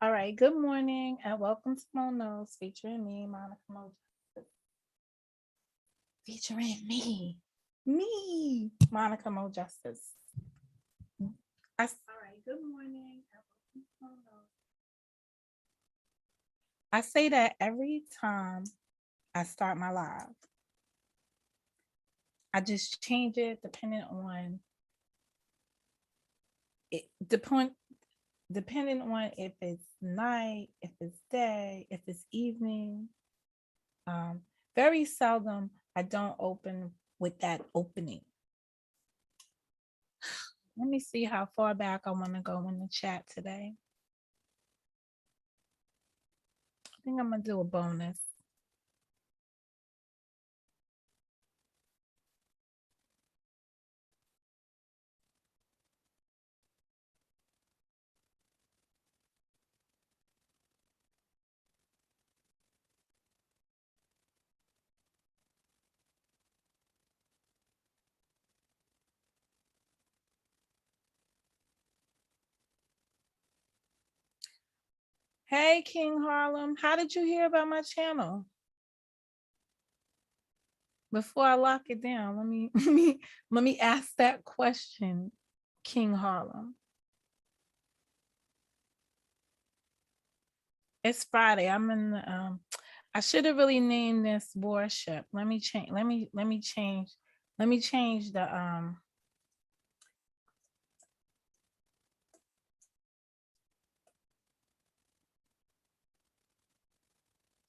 All right, good morning and welcome to Monos featuring me, Monica Mo. Featuring Monica Mo Justice. All right, good morning and welcome to Monos. I say that every time I start my live. I just change it depending on it, depending on if it's night, if it's day, if it's evening. Very seldom I don't open with that opening. Let me see how far back I want to go in the chat today. I think I'm going to do a bonus. Hey, King Harlem, how did you hear about my channel? Before I lock it down, let me ask that question, King Harlem. It's Friday. I'm in the I should have really named this WARship. Let me change the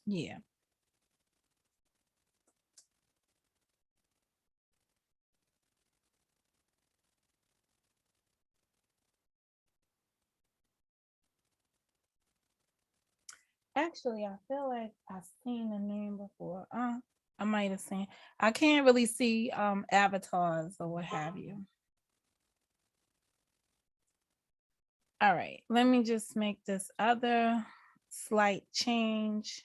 yeah. Actually, I feel like I've seen the name before. I might have seen. I can't really see avatars or what have you. All right, let me just make this other slight change.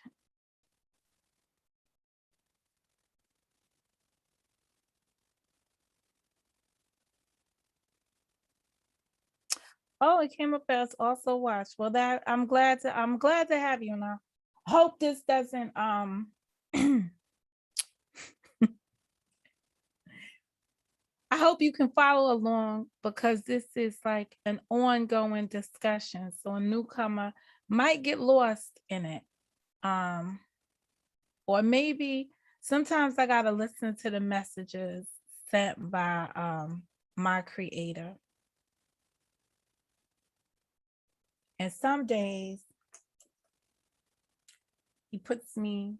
Oh, it came up as also watch. Well, that I'm glad to have you now. Hope this doesn't I hope you can follow along because this is like an ongoing discussion. So a newcomer might get lost in it. Or maybe sometimes I gotta listen to the messages sent by my creator. And some days he puts me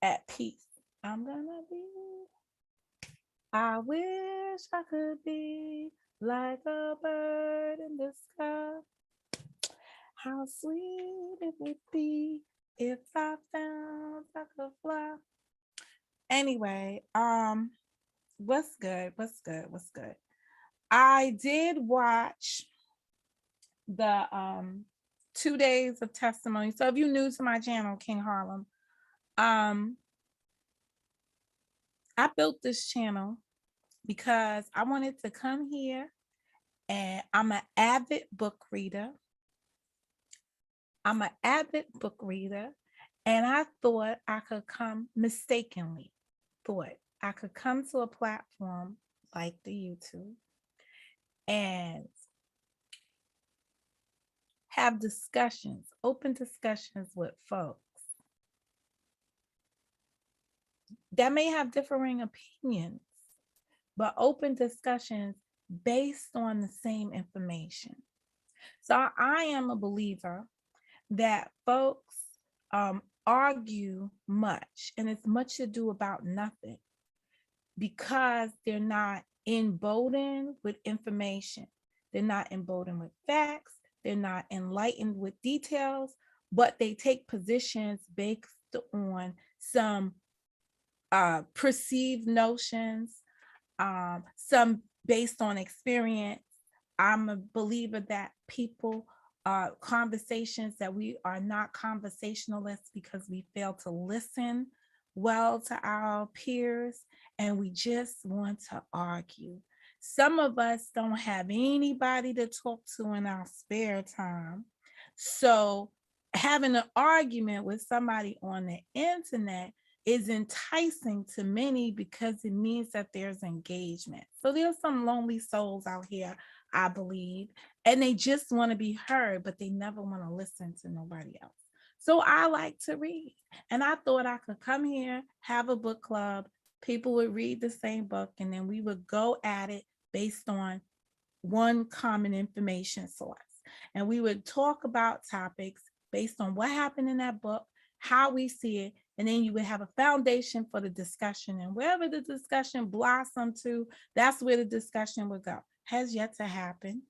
at peace. I'm gonna be. I wish I could be like a bird in the sky. How sweet it would be if I found I could fly. Anyway, what's good? I did watch the 2 days of testimony. So if you're new to my channel, King Harlem, I built this channel because I wanted to come here, and I'm an avid book reader. And I thought I could come to a platform like the YouTube and have open discussions with folks that may have differing opinions, but open discussions based on the same information. So I am a believer that folks argue much, and it's much ado about nothing because they're not emboldened with information. They're not emboldened with facts. They're not enlightened with details, but they take positions based on some perceived notions, some based on experience. I'm a believer that people conversations that we are not conversationalists because we fail to listen well to our peers and we just want to argue. Some of us don't have anybody to talk to in our spare time. So having an argument with somebody on the internet is enticing to many because it means that there's engagement. So there's some lonely souls out here, I believe, and they just want to be heard, but they never want to listen to nobody else. So I like to read, and I thought I could come here, have a book club, people would read the same book, and then we would go at it based on one common information source. And we would talk about topics based on what happened in that book, how we see it, and then you would have a foundation for the discussion. And wherever the discussion blossomed to, that's where the discussion would go. Has yet to happen.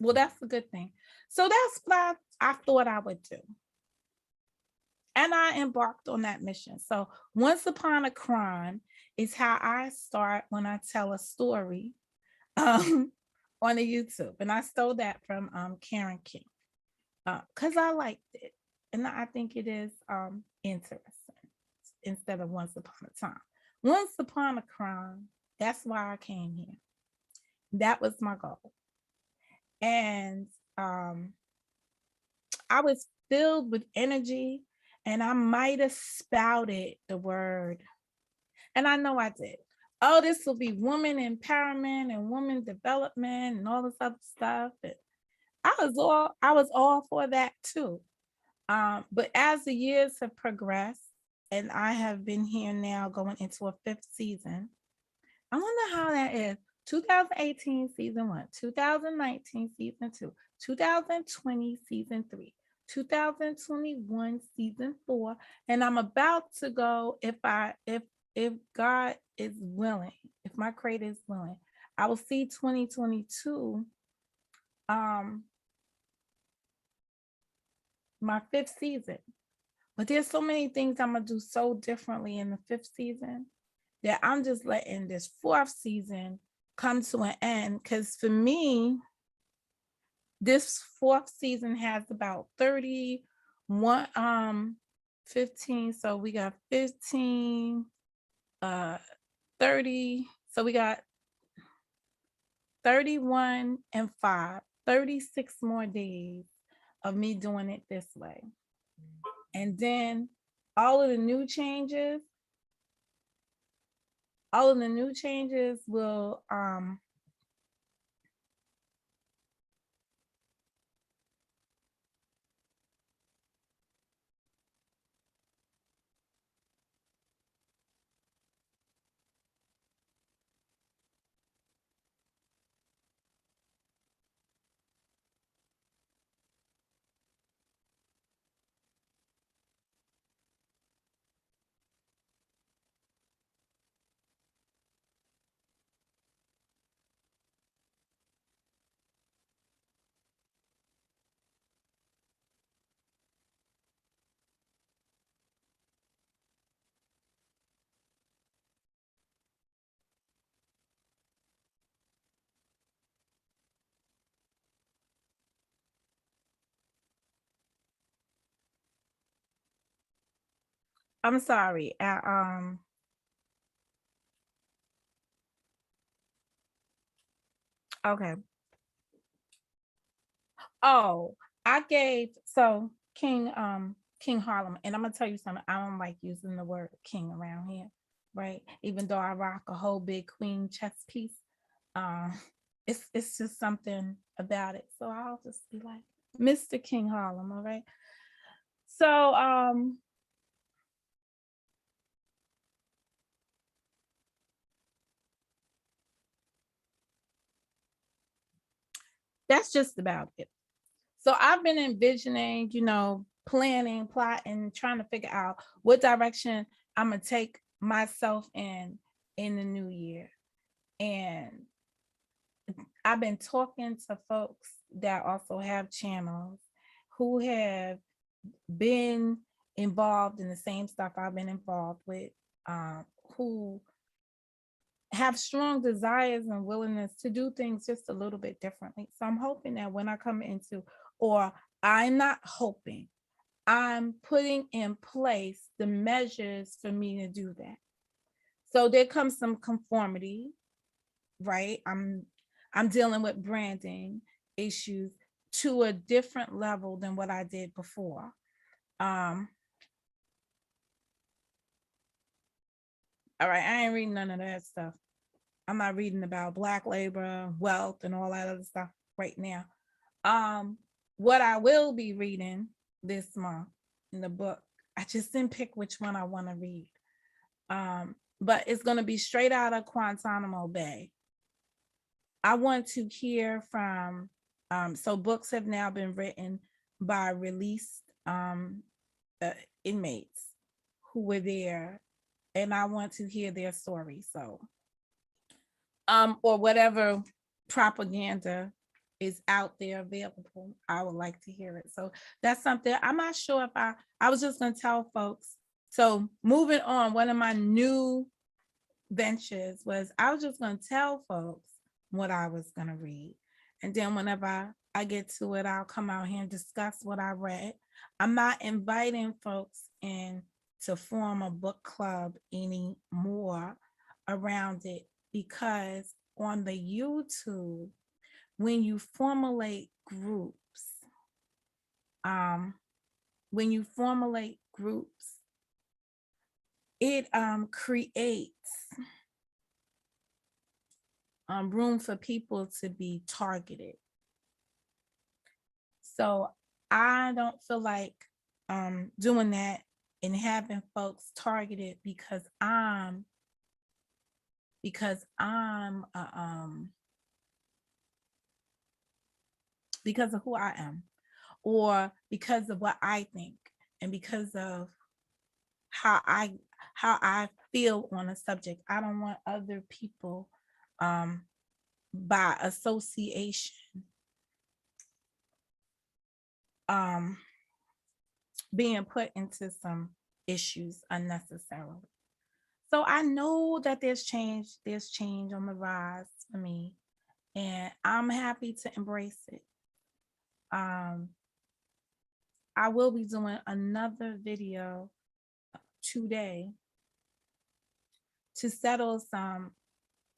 Well, that's a good thing. So that's what I thought I would do. And I embarked on that mission. So Once Upon a Crime is how I start when I tell a story on the YouTube. And I stole that from Karen King because I liked it. And I think it is interesting instead of Once Upon a Time. Once Upon a Crime, that's why I came here. That was my goal. And I was filled with energy, and I might have spouted the word, and I know I did. Oh, this will be woman empowerment and woman development and all this other stuff. And I was all for that too. But as the years have progressed, and I have been here now going into a 5th season, I wonder how that is. 2018 season 1, 2019 season 2, 2020 season 3, 2021 season 4, and I'm about to go, if God is willing, if my creator is willing, I will see 2022 my 5th season. But there's so many things I'm gonna do so differently in the 5th season that I'm just letting this 4th season come to an end. Because for me, this 4th season has about 31 15. So we got 15 30. So we got 31 and 5, 36 more days of me doing it this way. And then all of the new changes will I'm sorry. Okay. Oh, I gave King Harlem, and I'm gonna tell you something. I don't like using the word king around here, right? Even though I rock a whole big queen chess piece, um, it's just something about it. So I'll just be like Mr. King Harlem, all right? So that's just about it. So I've been envisioning, planning, plotting, trying to figure out what direction I'm gonna take myself in the new year. And I've been talking to folks that also have channels who have been involved in the same stuff I've been involved with, who have strong desires and willingness to do things just a little bit differently. So I'm hoping that when I come into, or I'm not hoping, I'm putting in place the measures for me to do that. So there comes some conformity, right? I'm dealing with branding issues to a different level than what I did before. All right, I ain't reading none of that stuff. I'm not reading about Black labor, wealth, and all that other stuff right now. What I will be reading this month in the book, I just didn't pick which one I want to read. But it's going to be straight out of Guantanamo Bay. I want to hear from, so books have now been written by released inmates who were there, and I want to hear their story. So, or whatever propaganda is out there available, I would like to hear it. So that's something I'm not sure if I was just going to tell folks. So moving on, one of my new ventures was I was just going to tell folks what I was going to read. And then whenever I get to it, I'll come out here and discuss what I read. I'm not inviting folks in to form a book club anymore around it, because on the YouTube, when you formulate groups, it creates room for people to be targeted. So I don't feel like doing that and having folks targeted because I'm because of who I am, or because of what I think, and because of how I feel on a subject. I don't want other people by association being put into some issues unnecessarily. So I know that there's change on the rise for me, and I'm happy to embrace it. I will be doing another video today to settle some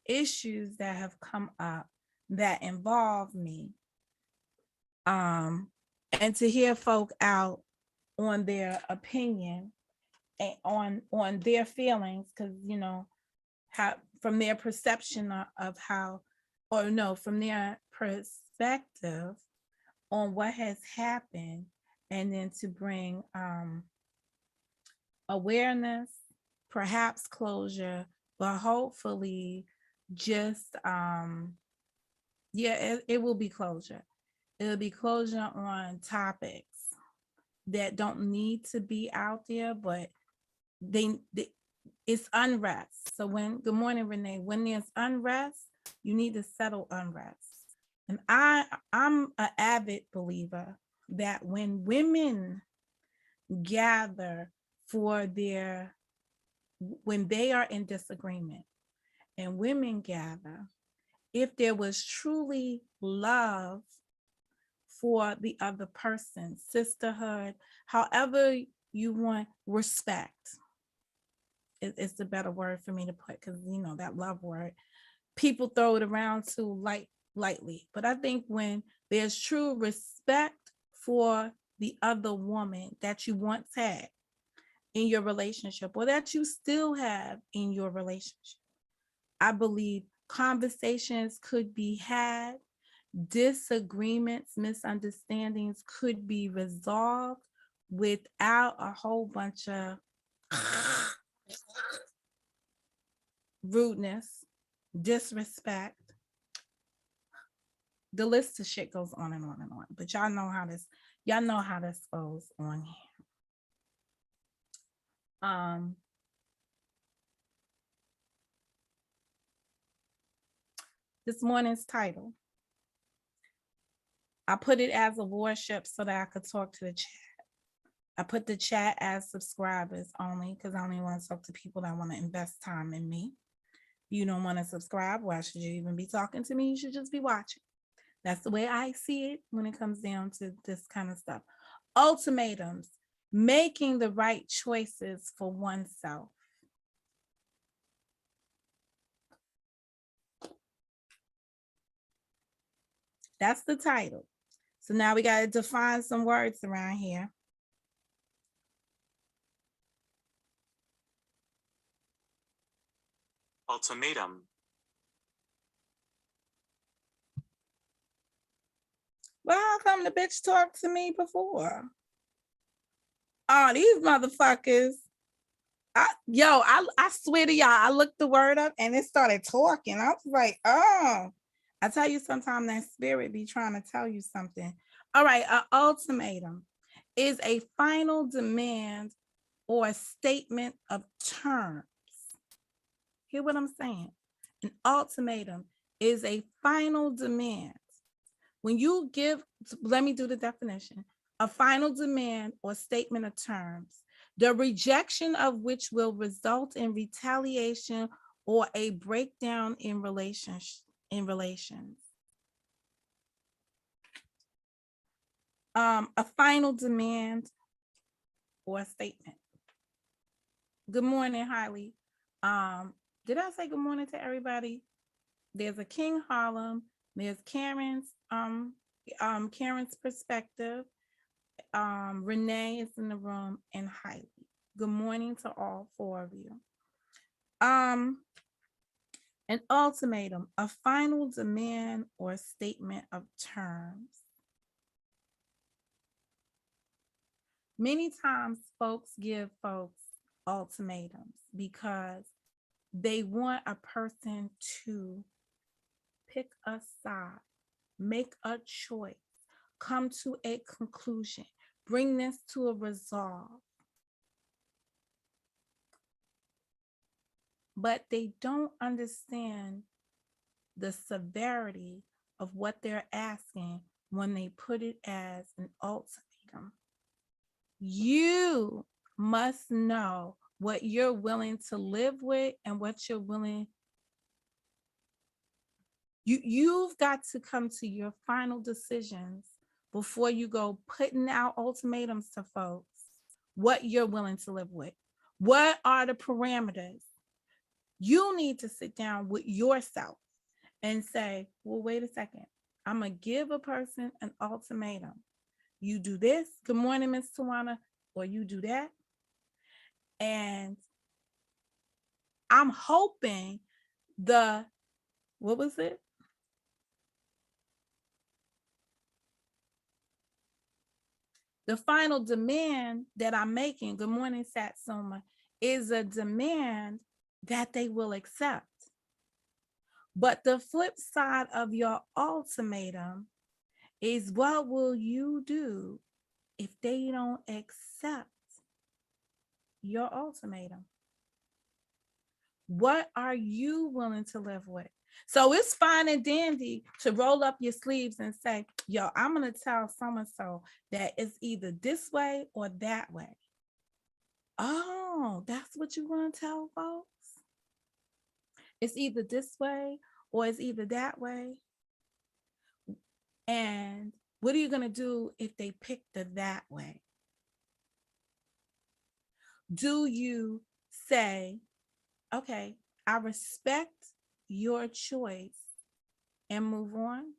issues that have come up that involve me, and to hear folk out on their opinion and on their feelings, because how from their perception of how, or no, from their perspective on what has happened, and then to bring awareness, perhaps closure, but hopefully just it will be closure. It'll be closure on topics that don't need to be out there, but it's unrest. So good morning, Renee. When there's unrest, you need to settle unrest. And I'm an avid believer that when women gather when they are in disagreement, and women gather, if there was truly love for the other person, sisterhood, however you want, respect is the better word for me to put, because that love word, people throw it around too lightly. But I think when there's true respect for the other woman that you once had in your relationship, or that you still have in your relationship, I believe conversations could be had, disagreements, misunderstandings could be resolved without a whole bunch of rudeness, disrespect. The list of shit goes on and on and on. But y'all know how this goes on here. This morning's title, I put it as a WARship so that I could talk to the chat. I put the chat as subscribers only, because I only want to talk to people that want to invest time in me. You don't want to subscribe, why should you even be talking to me? You should just be watching. That's the way I see it when it comes down to this kind of stuff. Ultimatums, making the right choices for oneself. That's the title. So now we got to define some words around here. Ultimatum. Well, how come the bitch talked to me before? Oh, these motherfuckers. I swear to y'all, I looked the word up and it started talking. I was like, oh, I tell you, sometimes that spirit be trying to tell you something. All right, an ultimatum is a final demand or a statement of terms. Hear what I'm saying? An ultimatum is a final demand. When you give, let me do the definition, a final demand or statement of terms, the rejection of which will result in retaliation or a breakdown in relations. A final demand or a statement. Good morning, Hiley. Did I say good morning to everybody? There's a King Harlem. There's Karen's perspective. Renee is in the room, and Heidi. Good morning to all four of you. An ultimatum, a final demand or statement of terms. Many times folks give folks ultimatums because they want a person to pick a side, make a choice, come to a conclusion, bring this to a resolve. But they don't understand the severity of what they're asking when they put it as an ultimatum. You must know what you're willing to live with and what you're willing. You've got to come to your final decisions before you go putting out ultimatums to folks, what you're willing to live with. What are the parameters? You need to sit down with yourself and say, well, wait a second. I'm going to give a person an ultimatum. You do this. Good morning, Miss Tawana. Or you do that. And I'm hoping what was it? The final demand that I'm making, good morning, Satsuma, is a demand that they will accept. But the flip side of your ultimatum is, what will you do if they don't accept your ultimatum? What are you willing to live with? So it's fine and dandy to roll up your sleeves and say, yo, I'm going to tell so-and-so that it's either this way or that way. Oh, that's what you want to tell folks? It's either this way or it's either that way. And what are you going to do if they pick the that way? Do you say, okay, I respect your choice and move on?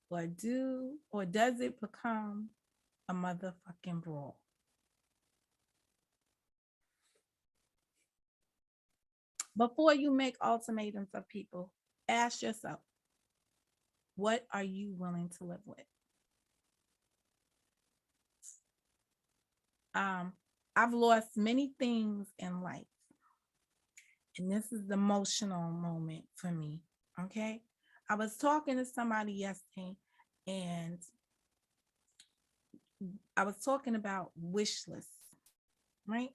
Or does it become a motherfucking brawl? Before you make ultimatums of people, ask yourself, what are you willing to live with? I've lost many things in life, and this is the emotional moment for me, okay? I was talking to somebody yesterday, and I was talking about Wishlists, right?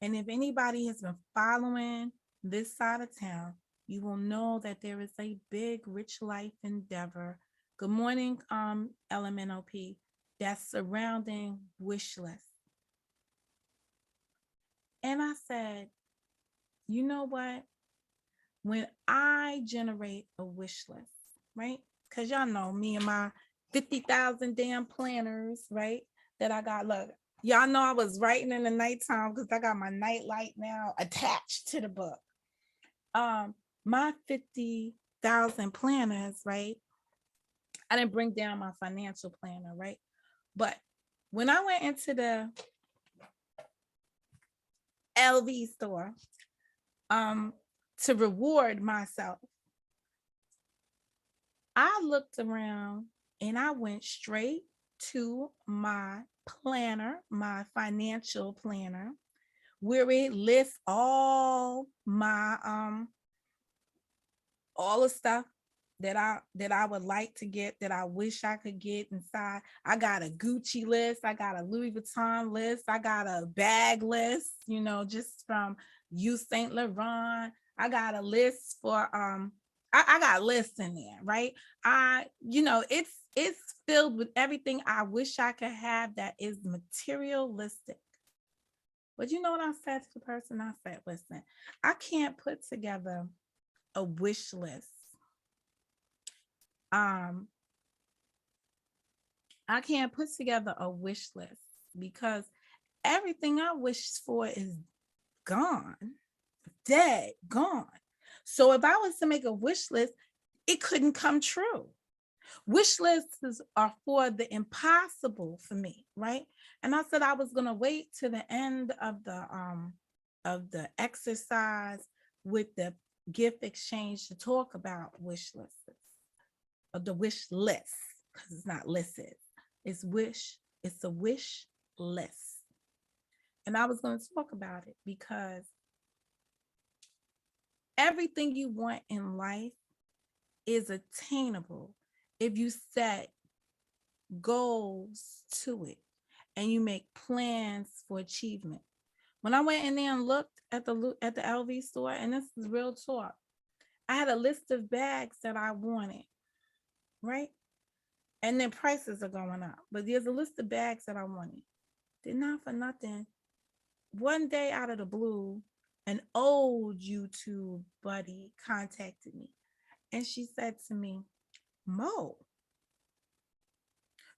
And if anybody has been following this side of town, you will know that there is a big rich life endeavor. Good morning, LMNOP, that's surrounding Wishlists. And I said, you know what? When I generate a wish list, right? Because y'all know me and my 50,000 damn planners, right? That I got. Look, y'all know I was writing in the nighttime because I got my night light now attached to the book. My 50,000 1,000 planners, right? I didn't bring down my financial planner, right? But when I went into the LV store, to reward myself, I looked around and I went straight to my planner, my financial planner, where it lists all my all the stuff that I would like to get, that I wish I could get inside. I got a Gucci list, I got a Louis Vuitton list, I got a bag list, you know, just from Yves Saint Laurent. I got a list for I got lists in there, right? It's filled with everything I wish I could have that is materialistic. But you know what I said to the person? I said, listen, I can't put together a wish list. I can't put together a wish list because everything I wish for is gone, dead, gone. So if I was to make a wish list, it couldn't come true. Wish lists are for the impossible for me, right? And I said I was gonna wait to the end of the exercise with the gift exchange to talk about wish lists, or the wish list, because it's not listed. It's a wish list. And I was going to talk about it because everything you want in life is attainable if you set goals to it and you make plans for achievement. When I went in there and looked at the LV store, and this is real talk, I had a list of bags that I wanted, right? And then prices are going up, but there's a list of bags that I wanted. Did not for nothing. One day out of the blue, an old YouTube buddy contacted me, and she said to me, Mo,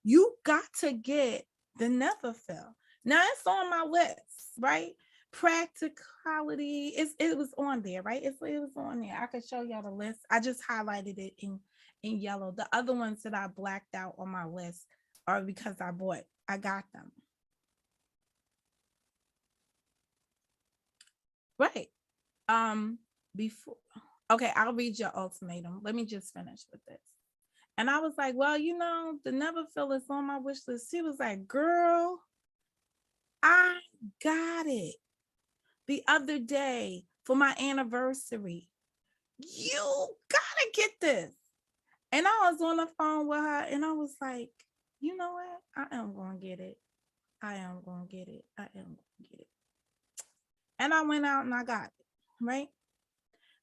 you got to get the Neverfill. Now it's on my list, right? Practicality, it was on there, right? It was on there. I could show y'all the list. I just highlighted it in yellow. The other ones that I blacked out on my list are because I got them. Right. Before, okay, I'll read your ultimatum. Let me just finish with this. And I was like, well, the Neverfill is on my wish list. She was like, girl, I got it the other day for my anniversary. You gotta get this. And I was on the phone with her and I was like, you know what? I am gonna get it. I am gonna get it. I am gonna get it. And I went out and I got it, right?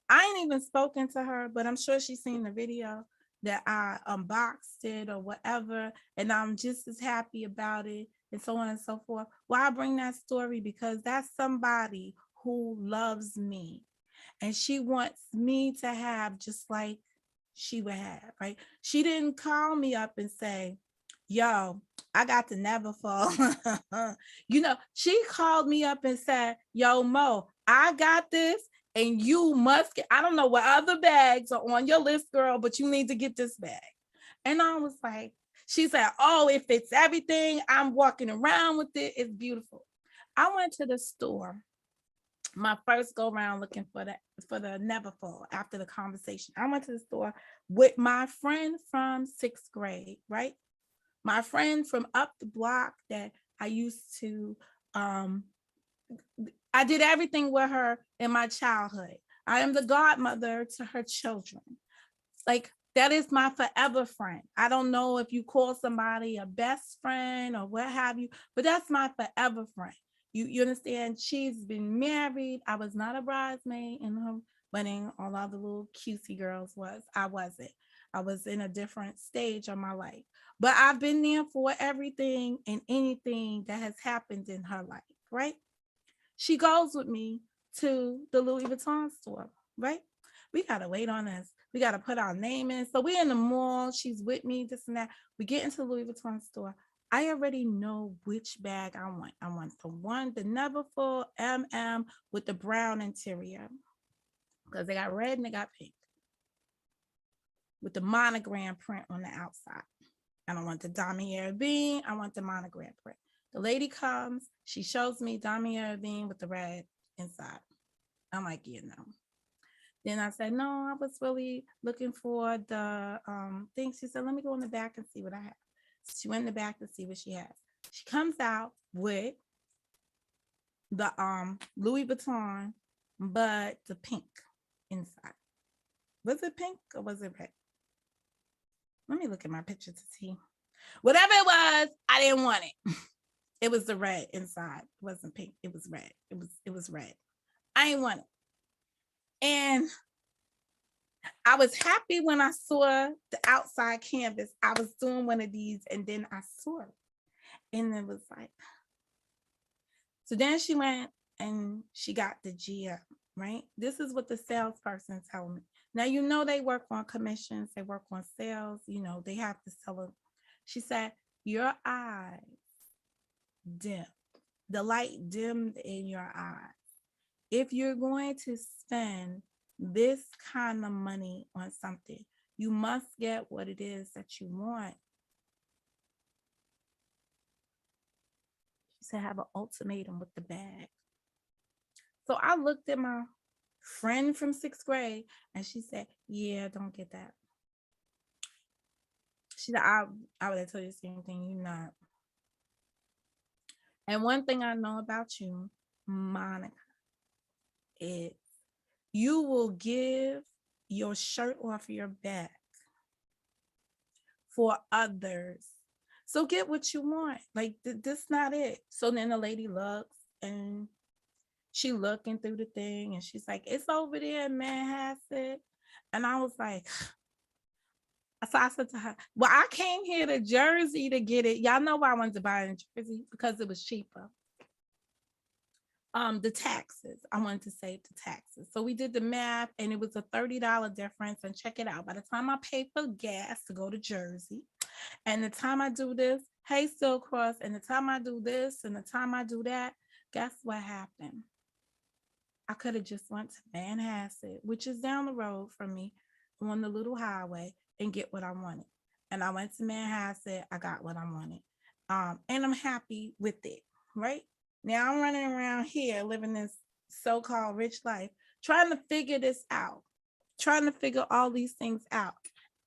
I ain't even spoken to her, but I'm sure she's seen the video that I unboxed it or whatever, and I'm just as happy about it, and so on and so forth. Why I bring that story? Because that's somebody who loves me, and she wants me to have just like she would have, right? She didn't call me up and say, yo, I got the Neverfull. She called me up and said, yo, Mo, I got this and you must get, I don't know what other bags are on your list, girl, but you need to get this bag. And I was like, she said, oh, it fits everything. I'm walking around with it. It's beautiful. I went to the store, my first go round looking for the Neverfull after the conversation. I went to the store with my friend from 6th grade, right? My friend from up the block that I used to, I did everything with her in my childhood. I am the godmother to her children. Like, that is my forever friend. I don't know if you call somebody a best friend or what have you, but that's my forever friend. You understand? She's been married. I was not a bridesmaid in her wedding. All of the little cutesy girls was. I wasn't. I was in a different stage of my life. But I've been there for everything and anything that has happened in her life, right? She goes with me to the Louis Vuitton store, right? We got to wait on this. We got to put our name in. So we're in the mall. She's with me, this and that. We get into the Louis Vuitton store. I already know which bag I want. I want the Neverfull with the brown interior, because they got red and they got pink. with the monogram print on the outside. I don't want the damier bean. I want the monogram print. The lady comes, she shows me damier bean with the red inside. I'm like, Then I said, no, I was really looking for the thing. She said, let me go in the back and see what I have. She went in the back to see what she has. She comes out with the Louis Vuitton, but the pink inside. Was it pink or was it red? Let me look at my picture to see. Whatever it was, I didn't want it. It was the red inside. It wasn't pink. It was red. It was red. I didn't want it. And I was happy when I saw the outside canvas. I was doing one of these and then I saw it. And it was like, so then she went and she got the GM, right? This is what the salesperson told me. Now, they work on commissions, they work on sales, they have to sell it. She said, your eyes dim, the light dimmed in your eyes. If you're going to spend this kind of money on something, you must get what it is that you want. She said, have an ultimatum with the bag. So I looked at my friend from 6th grade and she said, yeah, don't get that. She said, I would have told you the same thing. You're not. And one thing I know about you, Monica, is you will give your shirt off your back for others. So get what you want. Like, this not it. So then the lady looks and she looking through the thing and she's like, it's over there in Manhasset. And I was like, so I said to her, well, I came here to Jersey to get it. Y'all know why I wanted to buy it in Jersey, because it was cheaper. The taxes, I wanted to save the taxes. So we did the math and it was a $30 difference. And check it out. By the time I paid for gas to go to Jersey, and the time I do this, hey, Stillcross, and the time I do this, and the time I do that, guess what happened? I could have just went to Manhasset, which is down the road from me, on the little highway, and get what I wanted. And I went to Manhasset, I got what I wanted. And I'm happy with it, right? Now I'm running around here living this so-called rich life, trying to figure this out, trying to figure all these things out.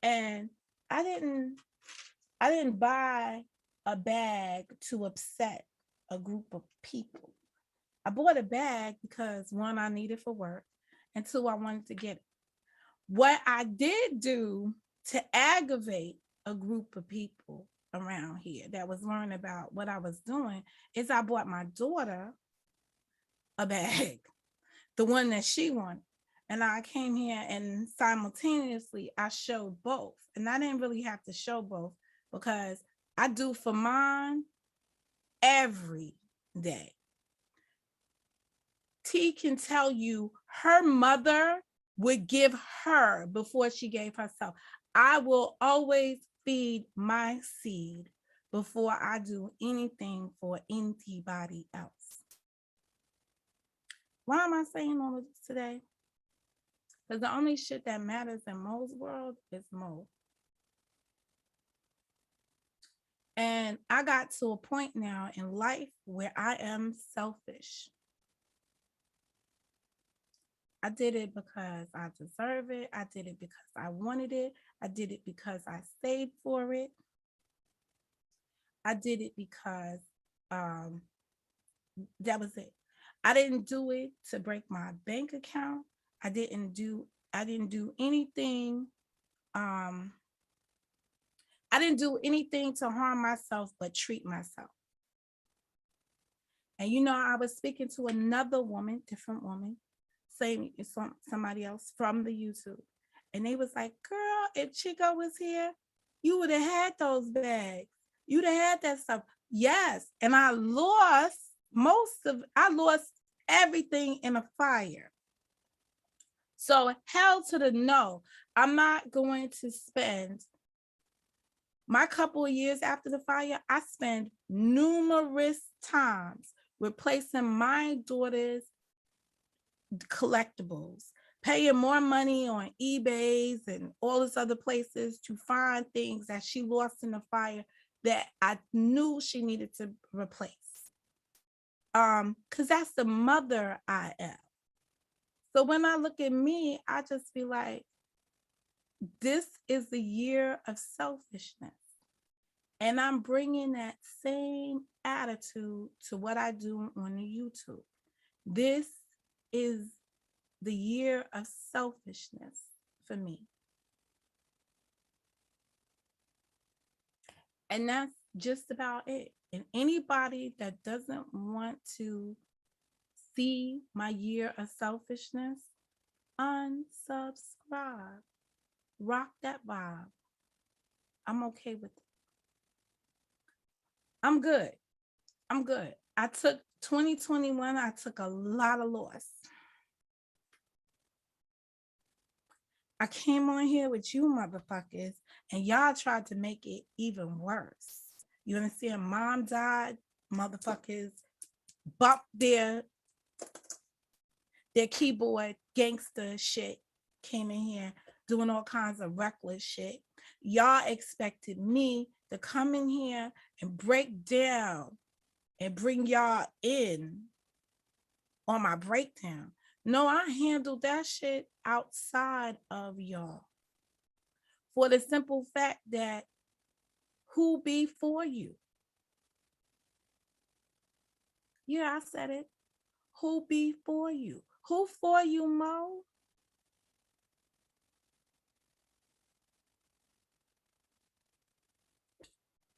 And I didn't buy a bag to upset a group of people. I bought a bag because, one, I needed for work, and two, I wanted to get it. What I did do to aggravate a group of people around here that was learning about what I was doing is I bought my daughter a bag, the one that she wanted. And I came here and simultaneously I showed both. And I didn't really have to show both because I do for mine every day. T can tell you her mother would give her before she gave herself. I will always feed my seed before I do anything for anybody else. Why am I saying all of this today? Because the only shit that matters in Mo's world is Mo. And I got to a point now in life where I am selfish. I did it because I deserve it. I did it because I wanted it. I did it because I saved for it. I did it because that was it. I didn't do it to break my bank account. I didn't do anything. I didn't do anything to harm myself but treat myself. And I was speaking to another woman, different woman, saying somebody else from the YouTube. And they was like, girl, if Chico was here, you would have had those bags. You'd have had that stuff. Yes. And I lost everything in a fire. So hell to the no. I'm not going to spend my couple of years after the fire. I spent numerous times replacing my daughter's collectibles, paying more money on eBays and all this other places to find things that she lost in the fire that I knew she needed to replace. Because that's the mother I am. So when I look at me, I just be like, this is the year of selfishness. And I'm bringing that same attitude to what I do on the YouTube. This is the year of selfishness for me. And that's just about it. And anybody that doesn't want to see my year of selfishness, unsubscribe. Rock that vibe. I'm okay with it. I'm good. I'm good. I took 2021, I took a lot of loss. I came on here with you motherfuckers and y'all tried to make it even worse. You understand? Mom died, motherfuckers bumped their keyboard gangster shit, came in here doing all kinds of reckless shit. Y'all expected me to come in here and break down and bring y'all in on my breakdown. No, I handled that shit outside of y'all. For the simple fact that who be for you? Yeah, I said it. Who be for you? Who for you, Mo?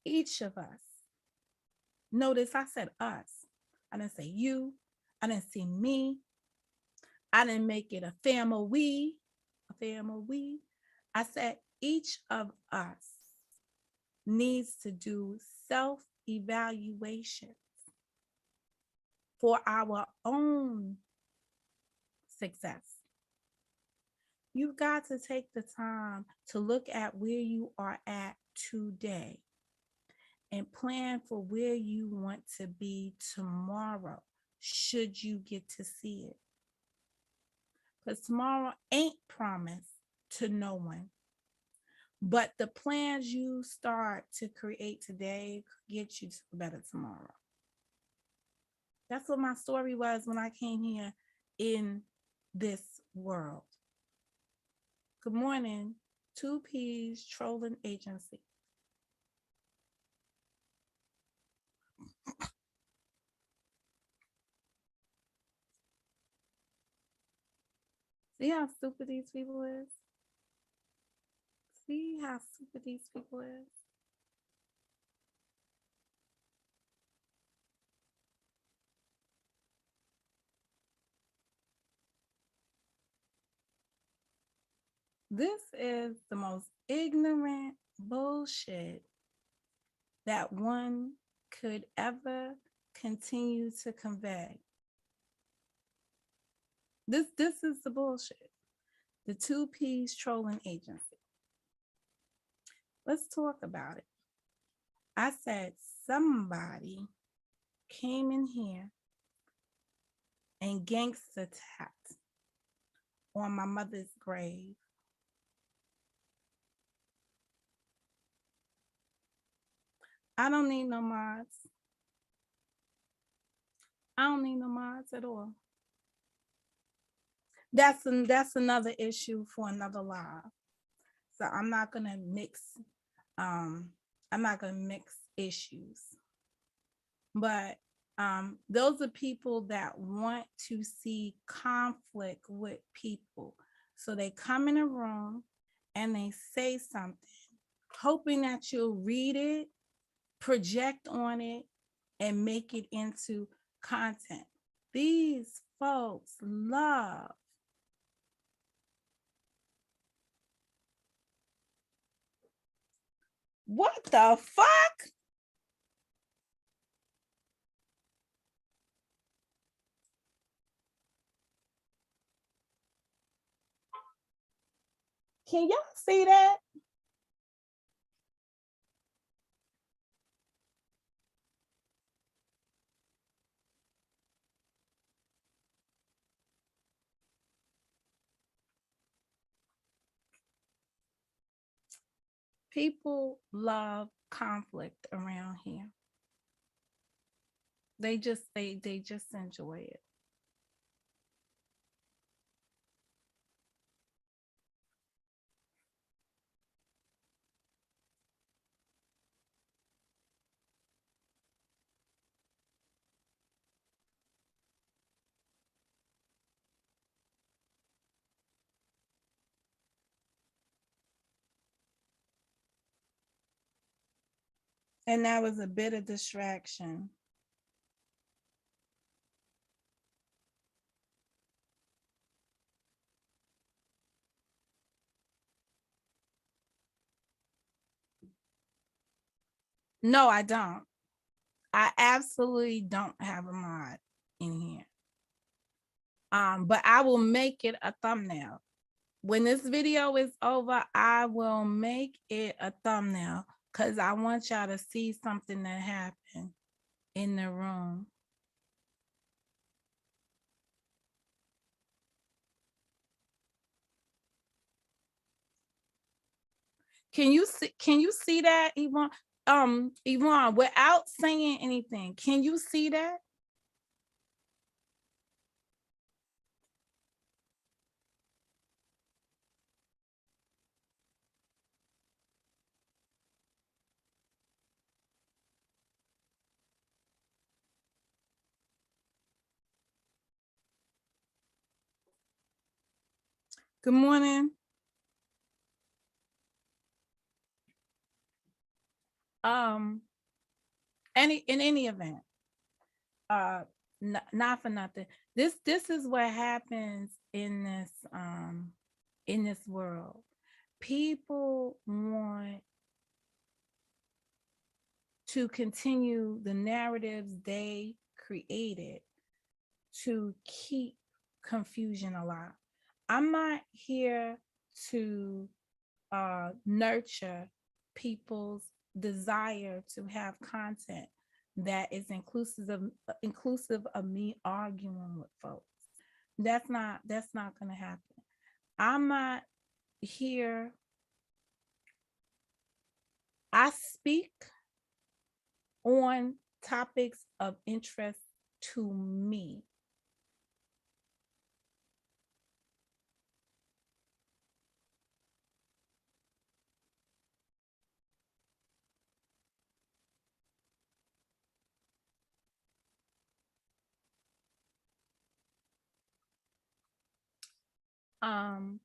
Each of us. Notice I said us. I didn't say you. I didn't say me. I didn't make it a family. A family. I said each of us needs to do self-evaluation for our own success. You've got to take the time to look at where you are at today and plan for where you want to be tomorrow, should you get to see it. Because tomorrow ain't promised to no one. But the plans you start to create today could get you to a better tomorrow. That's what my story was when I came here in this world. Good morning, 2P's Trolling Agency. See how stupid these people is? See how stupid these people is? This is the most ignorant bullshit that one could ever continue to convey. This is the bullshit. The 2P's Trolling Agency. Let's talk about it. I said somebody came in here and gangster tapped on my mother's grave. I don't need no mods. I don't need no mods at all. That's another issue for another live. So I'm not gonna mix issues. But those are people that want to see conflict with people. So they come in a room and they say something, hoping that you'll read it, project on it, and make it into content. These folks love what the fuck? Can y'all see that? People love conflict around here. They just enjoy it. And that was a bit of distraction. No, I don't. I absolutely don't have a mod in here. But I will make it a thumbnail. When this video is over, I will make it a thumbnail because I want y'all to see something that happened in the room. Can you see that, Yvonne? Yvonne, without saying anything, can you see that? Good morning. In any event, not for nothing. This is what happens in this world. People want to continue the narratives they created to keep confusion alive. I'm not here to nurture people's desire to have content that is inclusive of me arguing with folks. That's not going to happen. I'm not here. I speak on topics of interest to me. Um,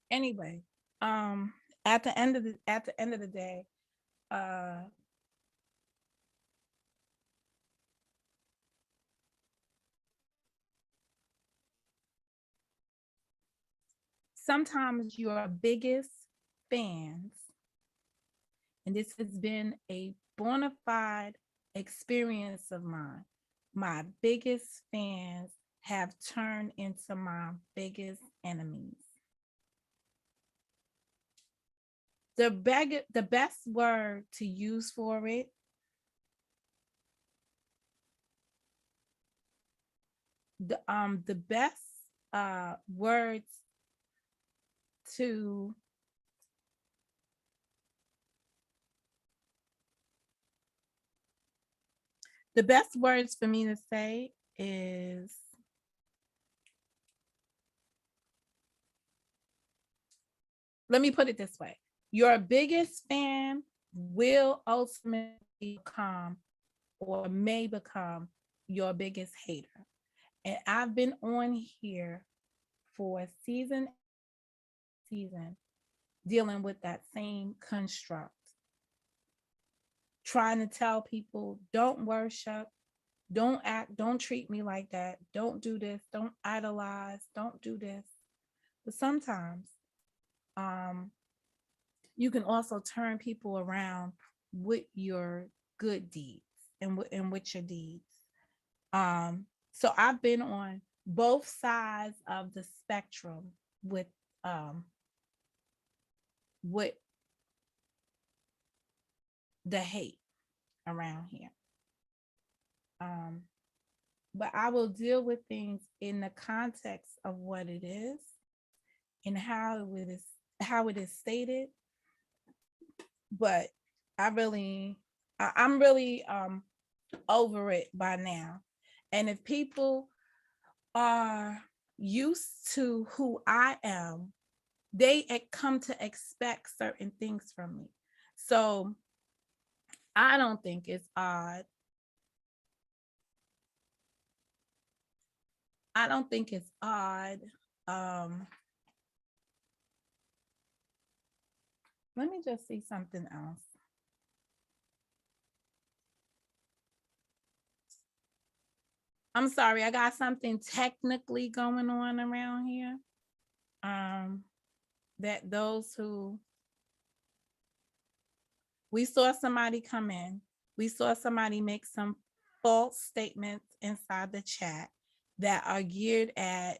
anyway, at the end of the day, sometimes your biggest fans, and this has been a bona fide experience of mine, my biggest fans have turned into my biggest enemies. The best word to use for it, the best words to the best words for me to say is let me put it this way. Your biggest fan will ultimately become or may become your biggest hater. And I've been on here for season dealing with that same construct. Trying to tell people, don't worship, don't act, don't treat me like that, don't do this, don't idolize, don't do this. But sometimes you can also turn people around with your good deeds and with your deeds. So I've been on both sides of the spectrum with the hate around here. Um, but I will deal with things in the context of what it is and how it is stated. But I'm really over it by now. And if people are used to who I am, they come to expect certain things from me. So I don't think it's odd. I don't think it's odd. Um, Let me just see something else. I'm sorry, I got something technically going on around here. That those who we saw somebody come in, we saw somebody make some false statements inside the chat that are geared at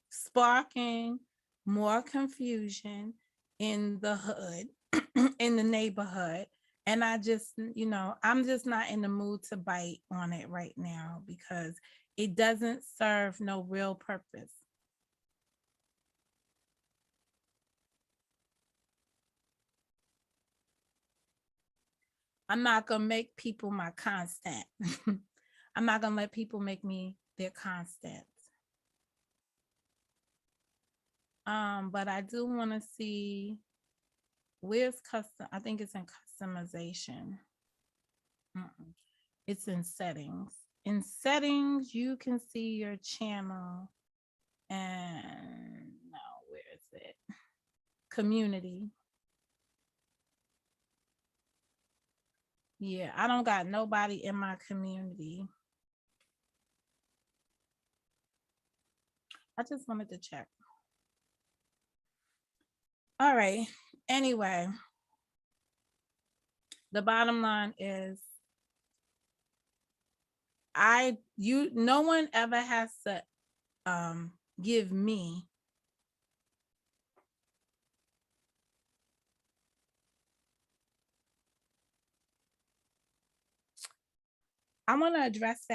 sparking more confusion in the hood, in the neighborhood. And I just, I'm just not in the mood to bite on it right now because it doesn't serve no real purpose. I'm not gonna make people my constant. I'm not gonna let people make me their constant. But I do want to see where's custom. I think it's in customization. Mm-mm. It's in settings. In settings, you can see your channel. And no, where is it? Community. Yeah, I don't got nobody in my community. I just wanted to check. All right. Anyway, the bottom line is no one ever has to give me I want to address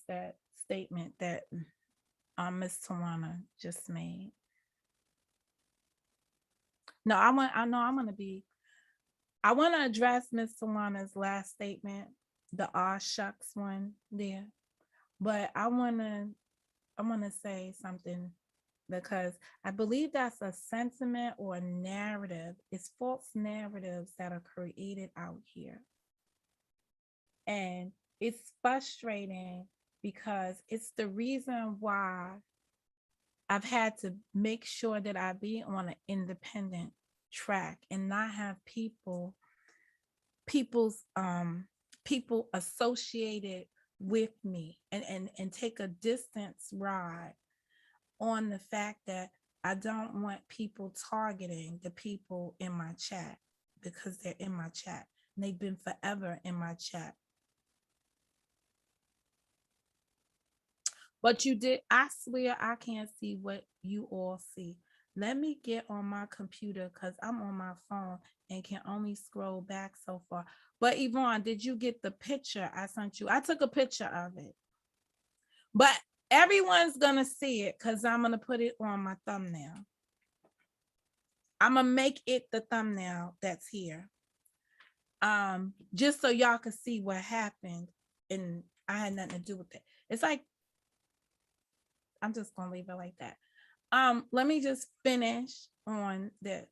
that statement that Miss Tawana just made. No, I want to address Miss Tawana's last statement, the "ah shucks" one there. But I want to say something because I believe that's a sentiment or a narrative. It's false narratives that are created out here. And it's frustrating because it's the reason why I've had to make sure that I be on an independent track and not have people's people associated with me and take a distance ride on the fact that I don't want people targeting the people in my chat because they're in my chat and they've been forever in my chat. But I swear I can't see what you all see. Let me get on my computer because I'm on my phone and can only scroll back so far. But Yvonne, did you get the picture I sent you? I took a picture of it. But everyone's going to see it because I'm going to put it on my thumbnail. I'm going to make it the thumbnail that's here. Just so y'all can see what happened. And I had nothing to do with it. It's like, I'm just gonna leave it like that. Let me just finish on this.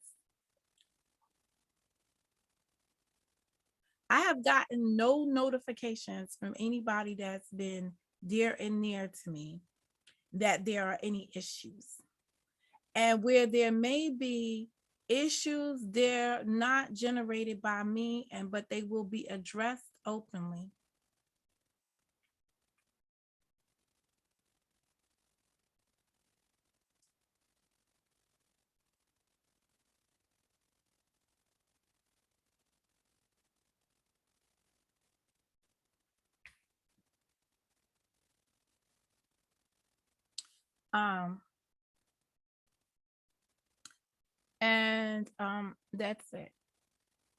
I have gotten no notifications from anybody that's been dear and near to me that there are any issues. And where there may be issues, they're not generated by me, but they will be addressed openly. And that's it.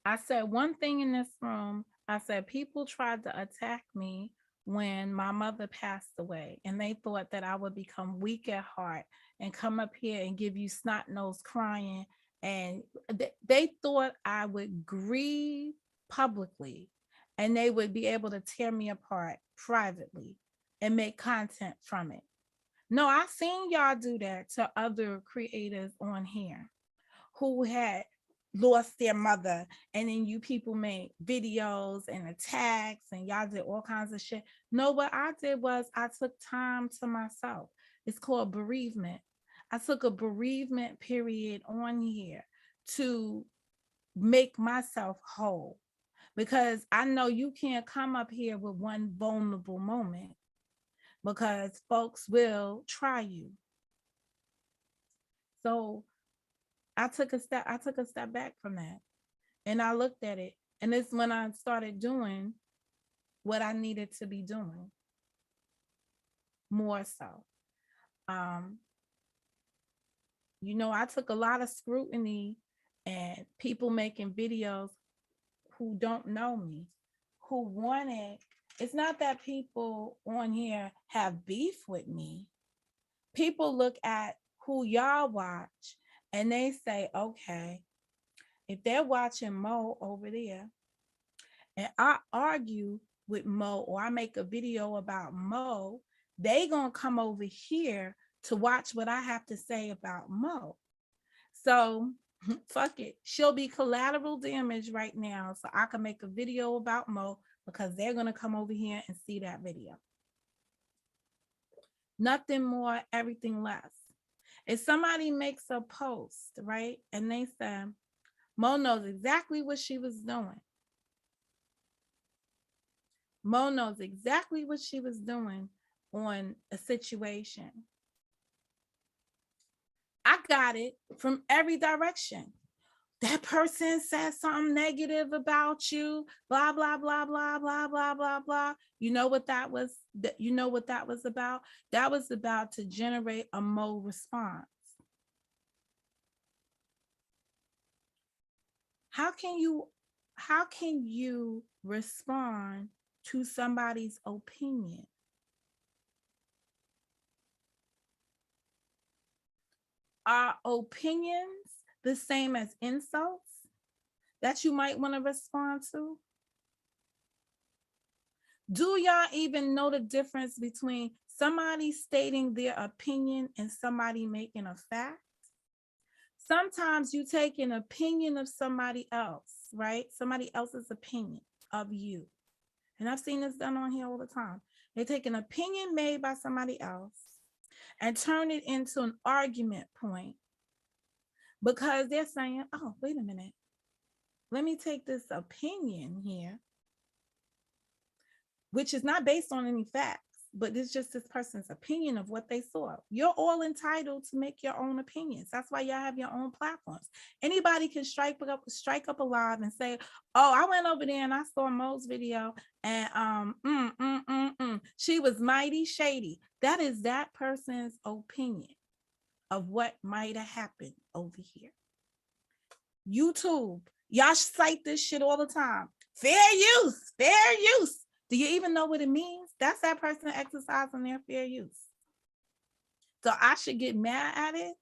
I said one thing in this room. I said people tried to attack me when my mother passed away, and they thought that I would become weak at heart and come up here and give you snot nose crying. And they thought I would grieve publicly and they would be able to tear me apart privately and make content from it. No, I seen y'all do that to other creators on here who had lost their mother, and then you people made videos and attacks and y'all did all kinds of shit. No, what I did was I took time to myself. It's called bereavement. I took a bereavement period on here to make myself whole, because I know you can't come up here with one vulnerable moment, because folks will try you. So I took a step back from that, and I looked at it, and it's when I started doing what I needed to be doing more so. Um, I took a lot of scrutiny and people making videos who don't know me, who wanted, it's not that people on here have beef with me. People look at who y'all watch and they say, okay, if they're watching Mo over there and I argue with Mo or I make a video about Mo, they gonna come over here to watch what I have to say about Mo. So fuck it. She'll be collateral damage right now so I can make a video about Mo, because they're gonna come over here and see that video. Nothing more, everything less. If somebody makes a post, right, and they say, Mo knows exactly what she was doing. Mo knows exactly what she was doing on a situation. I got it from every direction. That person said something negative about you, blah, blah, blah, blah, blah, blah, blah, blah. You know what that was? You know what that was about? That was about to generate a Mo response. How can you respond to somebody's opinion? Are opinions the same as insults that you might want to respond to? Do y'all even know the difference between somebody stating their opinion and somebody making a fact? Sometimes you take an opinion of somebody else, right? Somebody else's opinion of you. And I've seen this done on here all the time. They take an opinion made by somebody else and turn it into an argument point, because they're saying, oh, wait a minute. Let me take this opinion here, which is not based on any facts, but it's just this person's opinion of what they saw. You're all entitled to make your own opinions. That's why y'all have your own platforms. Anybody can strike up a live and say, oh, I went over there and I saw Mo's video and she was mighty shady. That is that person's opinion of what might have happened over here. YouTube, y'all cite this shit all the time. Fair use, fair use. Do you even know what it means? That's that person exercising their fair use. So I should get mad at it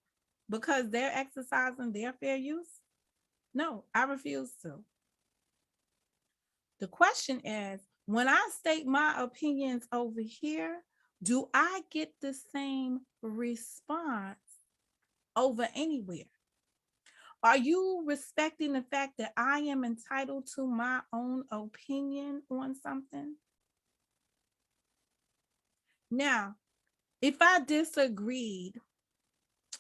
because they're exercising their fair use? No, I refuse to. The question is, when I state my opinions over here, do I get the same response over anywhere? Are you respecting the fact that I am entitled to my own opinion on something? Now, if I disagreed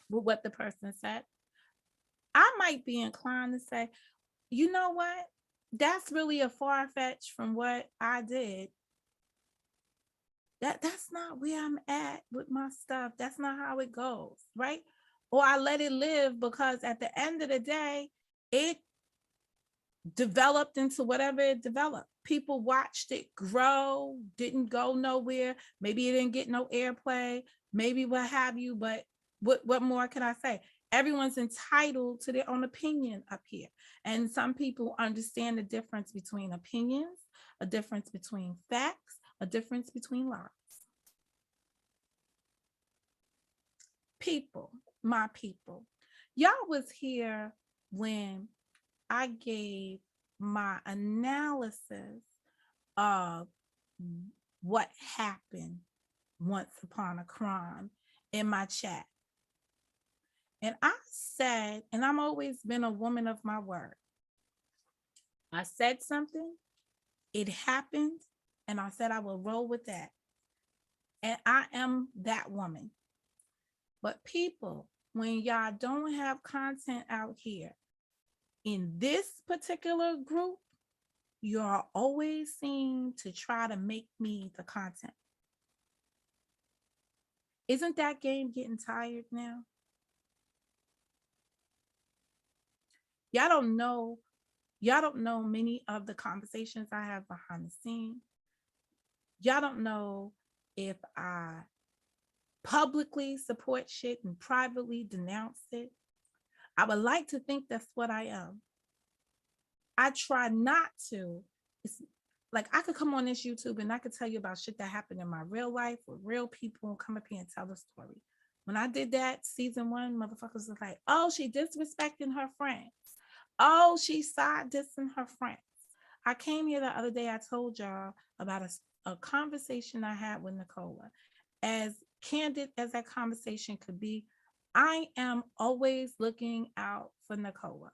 with what the person said, I might be inclined to say, you know what? That's really a far-fetched from what I did. That's not where I'm at with my stuff. That's not how it goes, right? Or I let it live, because at the end of the day, it developed into whatever it developed. People watched it grow, didn't go nowhere. Maybe it didn't get no airplay, maybe what have you, but what more can I say? Everyone's entitled to their own opinion up here. And some people understand the difference between opinions, a difference between facts, a difference between lies. People, my people, y'all was here when I gave my analysis of what happened once upon a crime in my chat. And I said, and I'm always been a woman of my word. I said something, it happened, and I said I will roll with that. And I am that woman. But people, when y'all don't have content out here in this particular group, you're always seem to try to make me the content. Isn't that game getting tired now? Y'all don't know many of the conversations I have behind the scenes. Y'all don't know if I publicly support shit and privately denounce it. I would like to think that's what I am. I try not to. It's like I could come on this YouTube and I could tell you about shit that happened in my real life with real people and come up here and tell the story. When I did that season 1, motherfuckers was like, oh, she disrespecting her friends. Oh, she side dissing her friends. I came here the other day, I told y'all about a conversation I had with Nicola. As candid as that conversation could be, I am always looking out for Nicola.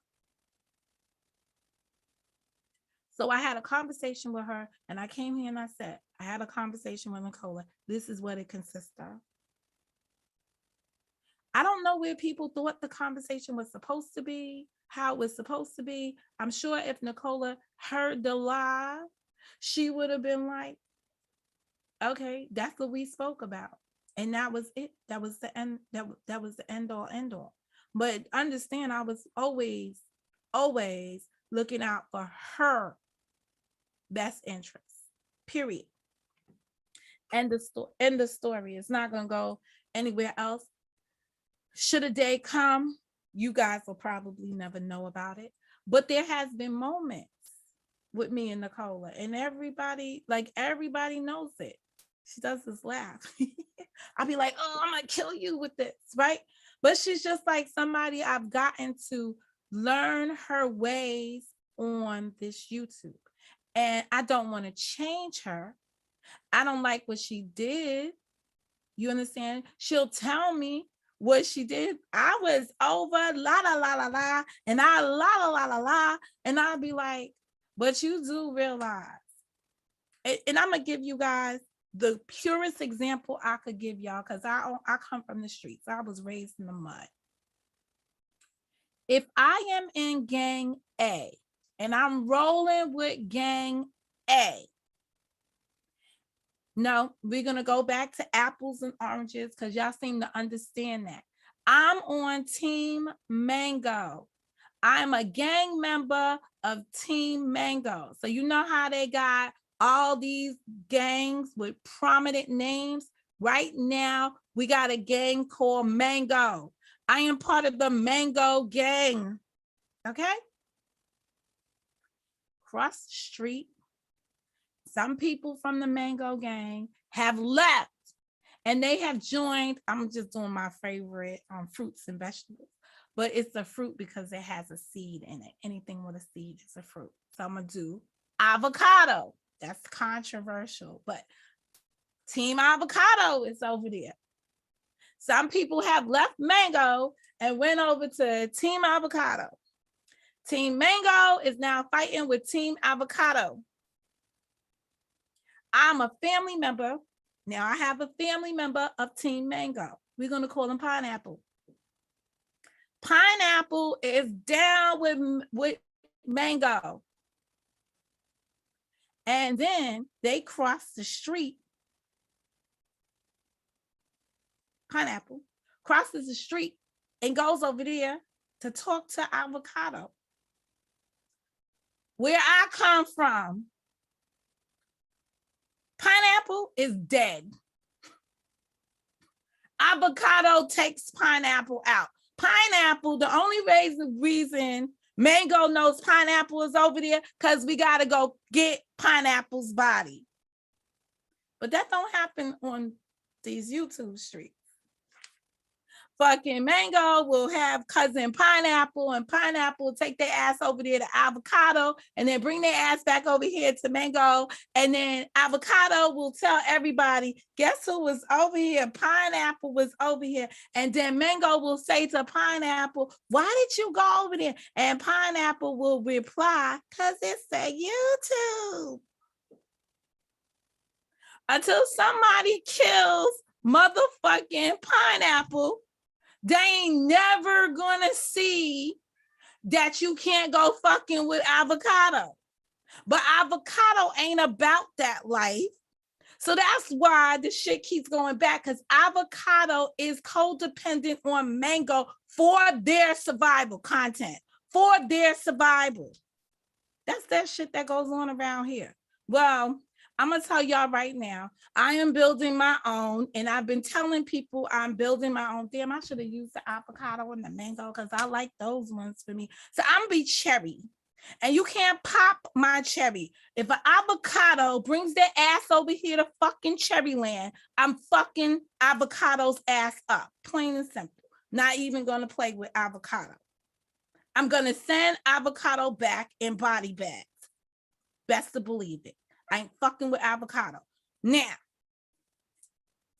So I had a conversation with her and I came here and I said, I had a conversation with Nicola. This is what it consists of. I don't know where people thought the conversation was supposed to be, how it was supposed to be. I'm sure if Nicola heard the live, she would have been like, okay, that's what we spoke about. And that was it. That was the end. That was the end all. But understand, I was always looking out for her best interest. Period. End the story. It's not gonna go anywhere else. Should a day come, you guys will probably never know about it. But there has been moments with me and Nicola, and everybody knows it. She does this laugh. I'll be like, oh, I'm gonna kill you with this, right? But she's just like somebody I've gotten to learn her ways on this YouTube. And I don't want to change her. I don't like what she did. You understand? She'll tell me what she did. I was over la la la la la, and I la la la la la, and I'll be like, but you do realize, and I'm gonna give you guys the purest example I could give y'all, because I come from the streets. I was raised in the mud. If I am in gang A and I'm rolling with gang A, no, we're going to go back to apples and oranges because y'all seem to understand that. I'm on Team Mango. I'm a gang member of Team Mango. So you know how they got all these gangs with prominent names? Right now, we got a gang called Mango. I am part of the Mango gang. Okay? Cross the street. Some people from the Mango gang have left and they have joined. I'm just doing my favorite fruits and vegetables, but it's a fruit because it has a seed in it. Anything with a seed is a fruit. So I'm going to do avocado. That's controversial, but Team Avocado is over there. Some people have left Mango and went over to Team Avocado. Team Mango is now fighting with Team Avocado. I'm a family member. Now I have a family member of Team Mango. We're going to call him Pineapple. Pineapple is down with Mango. And then they cross the street. Pineapple crosses the street and goes over there to talk to Avocado. Where I come from, Pineapple is dead. Avocado takes Pineapple out. Pineapple, the only reason Mango knows Pineapple is over there because we got to go get Pineapple's body. But that don't happen on these YouTube streets. Fucking Mango will have cousin Pineapple, and Pineapple will take their ass over there to Avocado and then bring their ass back over here to Mango. And then Avocado will tell everybody, guess who was over here? Pineapple was over here. And then Mango will say to Pineapple, why did you go over there? And Pineapple will reply, because it's a YouTube. Until somebody kills motherfucking Pineapple, they ain't never gonna see that you can't go fucking with Avocado. But Avocado ain't about that life. So that's why the shit keeps going back, because Avocado is codependent on Mango for their survival content, for their survival. That's that shit that goes on around here. Well, I'm going to tell y'all right now, I am building my own, and I've been telling people I'm building my own. Damn, I should have used the Avocado and the Mango because I like those ones for me. So I'm going to be cherry, and you can't pop my cherry. If an Avocado brings their ass over here to fucking Cherry Land, I'm fucking Avocado's ass up, plain and simple. Not even going to play with Avocado. I'm going to send Avocado back in body bags. Best to believe it. I ain't fucking with Avocado. Now,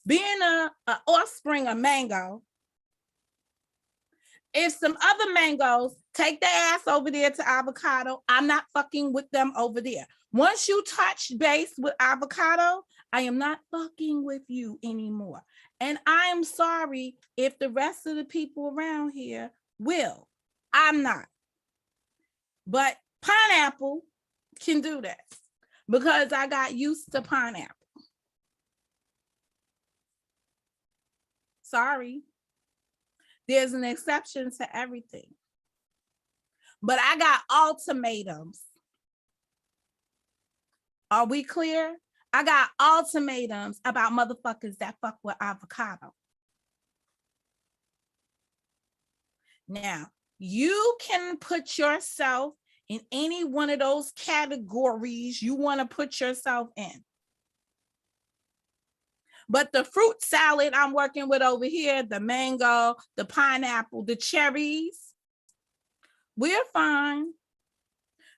being a offspring of Mango, if some other Mangoes take their ass over there to Avocado, I'm not fucking with them over there. Once you touch base with Avocado, I am not fucking with you anymore. And I am sorry if the rest of the people around here will. I'm not. But Pineapple can do that, because I got used to Pineapple. Sorry. There's an exception to everything. But I got ultimatums. Are we clear? I got ultimatums about motherfuckers that fuck with Avocado. Now, you can put yourself in any one of those categories you want to put yourself in. But the fruit salad I'm working with over here, the mango, the pineapple, the cherries, we're fine.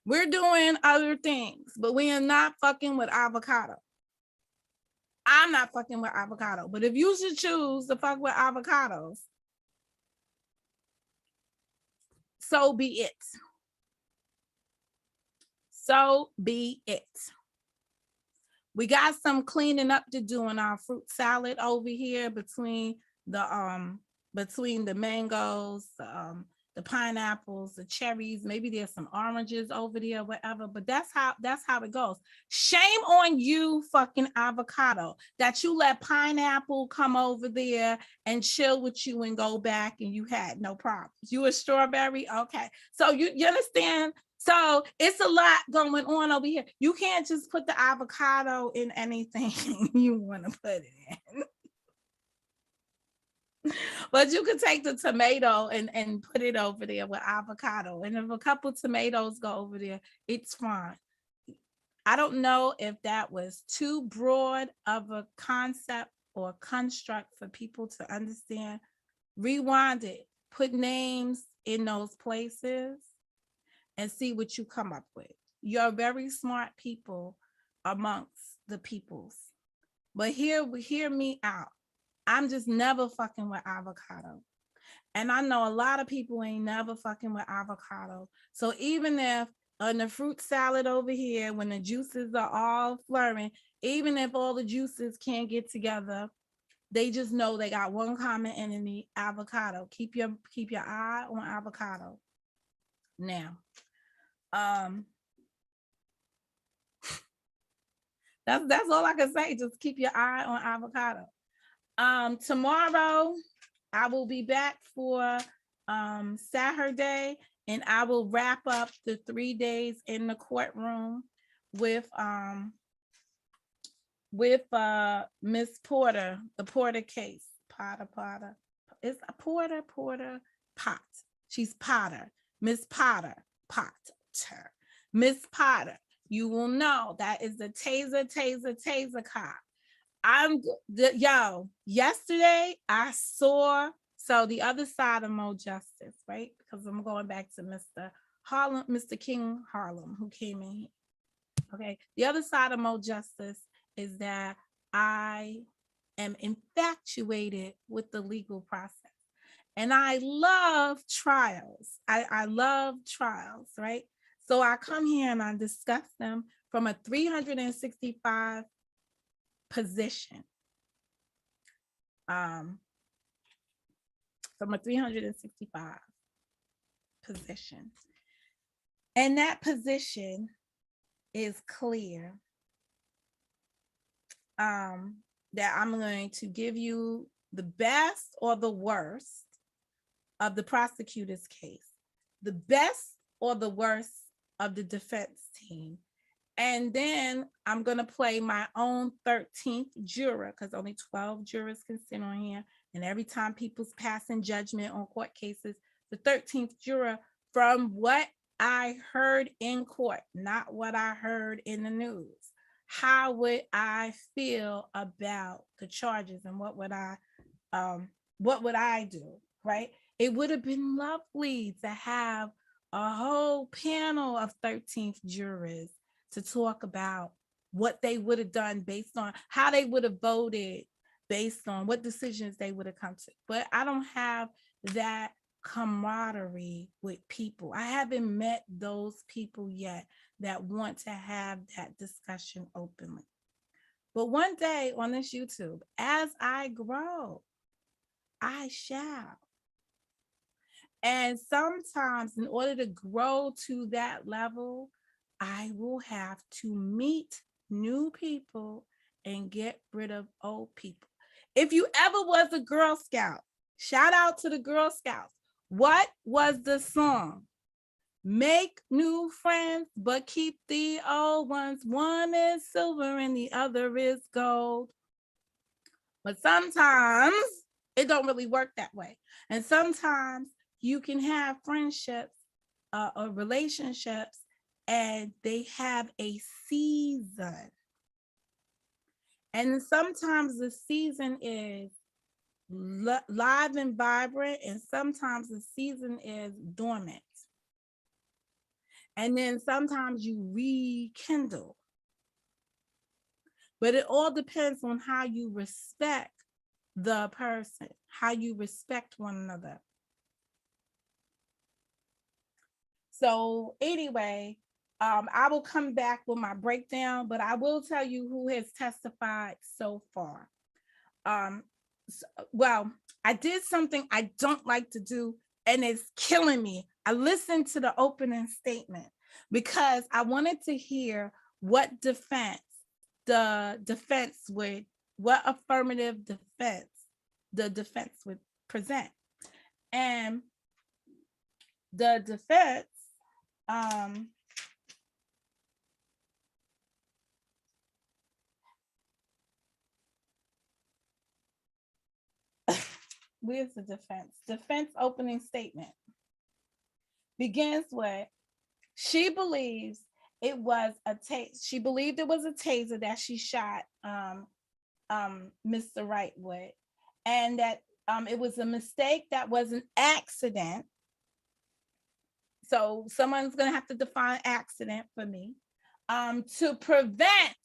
We're doing other things, but we are not fucking with Avocado. I'm not fucking with Avocado. But if you should choose to fuck with avocados, so be it. So be it. We got some cleaning up to do in our fruit salad over here between the mangoes, the pineapples, the cherries. Maybe there's some oranges over there, whatever. But that's how it goes. Shame on you, fucking Avocado, that you let Pineapple come over there and chill with you and go back, and you had no problems. You a strawberry, okay? So you understand? So it's a lot going on over here. You can't just put the avocado in anything you want to put it in. But you can take the tomato and put it over there with avocado. And if a couple tomatoes go over there, it's fine. I don't know if that was too broad of a concept or construct for people to understand. Rewind it, put names in those places, and see what you come up with. You're very smart people amongst the peoples. But hear me out. I'm just never fucking with avocado. And I know a lot of people ain't never fucking with avocado. So even if on the fruit salad over here, when the juices are all flowing, even if all the juices can't get together, they just know they got one common enemy, avocado. Keep your eye on avocado. Now, that's all I can say. Just keep your eye on avocado. Tomorrow I will be back for Saturday, and I will wrap up the 3 days in the courtroom with Miss Porter, the Porter case. Potter. It's a Porter Pot. She's Potter. Miss Potter. Potter. Miss Potter, you will know that is the taser cop. Yesterday I saw, so the other side of Mo Justice, right? Because I'm going back to Mr. Harlem, Mr. King Harlem, who came in here. Okay. The other side of Mo Justice is that I am infatuated with the legal process. And I love trials. I love trials, right? So I come here and I discuss them from a 365 position. From a 365 position. And that position is clear. That I'm going to give you the best or the worst of the prosecutor's case, the best or the worst of the defense team. And then I'm going to play my own 13th juror, because only 12 jurors can sit on here. And every time people's passing judgment on court cases, the 13th juror, from what I heard in court, not what I heard in the news. How would I feel about the charges, and what would I do, right? It would have been lovely to have a whole panel of 13th jurors to talk about what they would have done based on how they would have voted, based on what decisions they would have come to. But I don't have that camaraderie with people. I haven't met those people yet that want to have that discussion openly. But one day on this YouTube, as I grow, I shall. And sometimes in order to grow to that level, I will have to meet new people and get rid of old people. If you ever was a Girl Scout, shout out to the Girl Scouts. What was the song? Make new friends, but keep the old ones. One is silver and the other is gold. But sometimes it don't really work that way. And sometimes you can have friendships or relationships and they have a season. And sometimes the season is live and vibrant, and sometimes the season is dormant. And then sometimes you rekindle. But it all depends on how you respect the person, how you respect one another. So anyway, I will come back with my breakdown, but I will tell you who has testified so far. Well, I did something I don't like to do, and it's killing me. I listened to the opening statement because I wanted to hear what what affirmative defense the defense would present. And the defense, where's the defense? Defense opening statement begins with, she believes it was a she believed it was a taser that she shot Mr. Wright with, and that it was a mistake, that was an accident. So someone's gonna have to define accident for me. To prevent.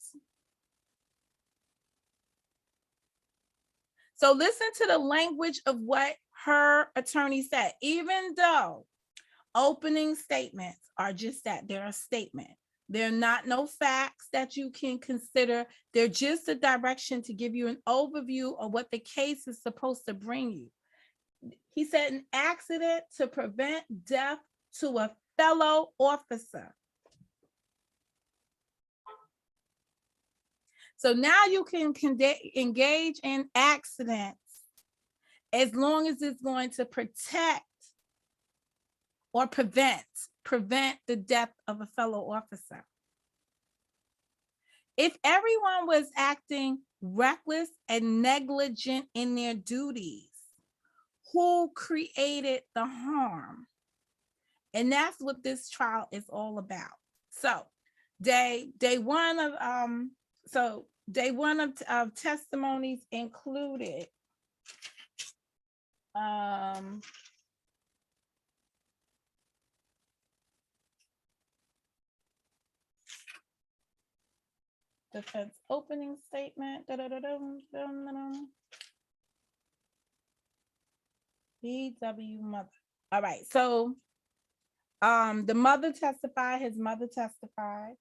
So listen to the language of what her attorney said. Even though opening statements are just that, they're a statement. They're not no facts that you can consider. They're just a direction to give you an overview of what the case is supposed to bring you. He said an accident to prevent death to a fellow officer. So now you can engage in accidents as long as it's going to protect or prevent the death of a fellow officer. If everyone was acting reckless and negligent in their duties, who created the harm? And that's what this trial is all about. So day one of testimonies included defense opening statement. BW mother. All right. So the mother testified, his mother testified.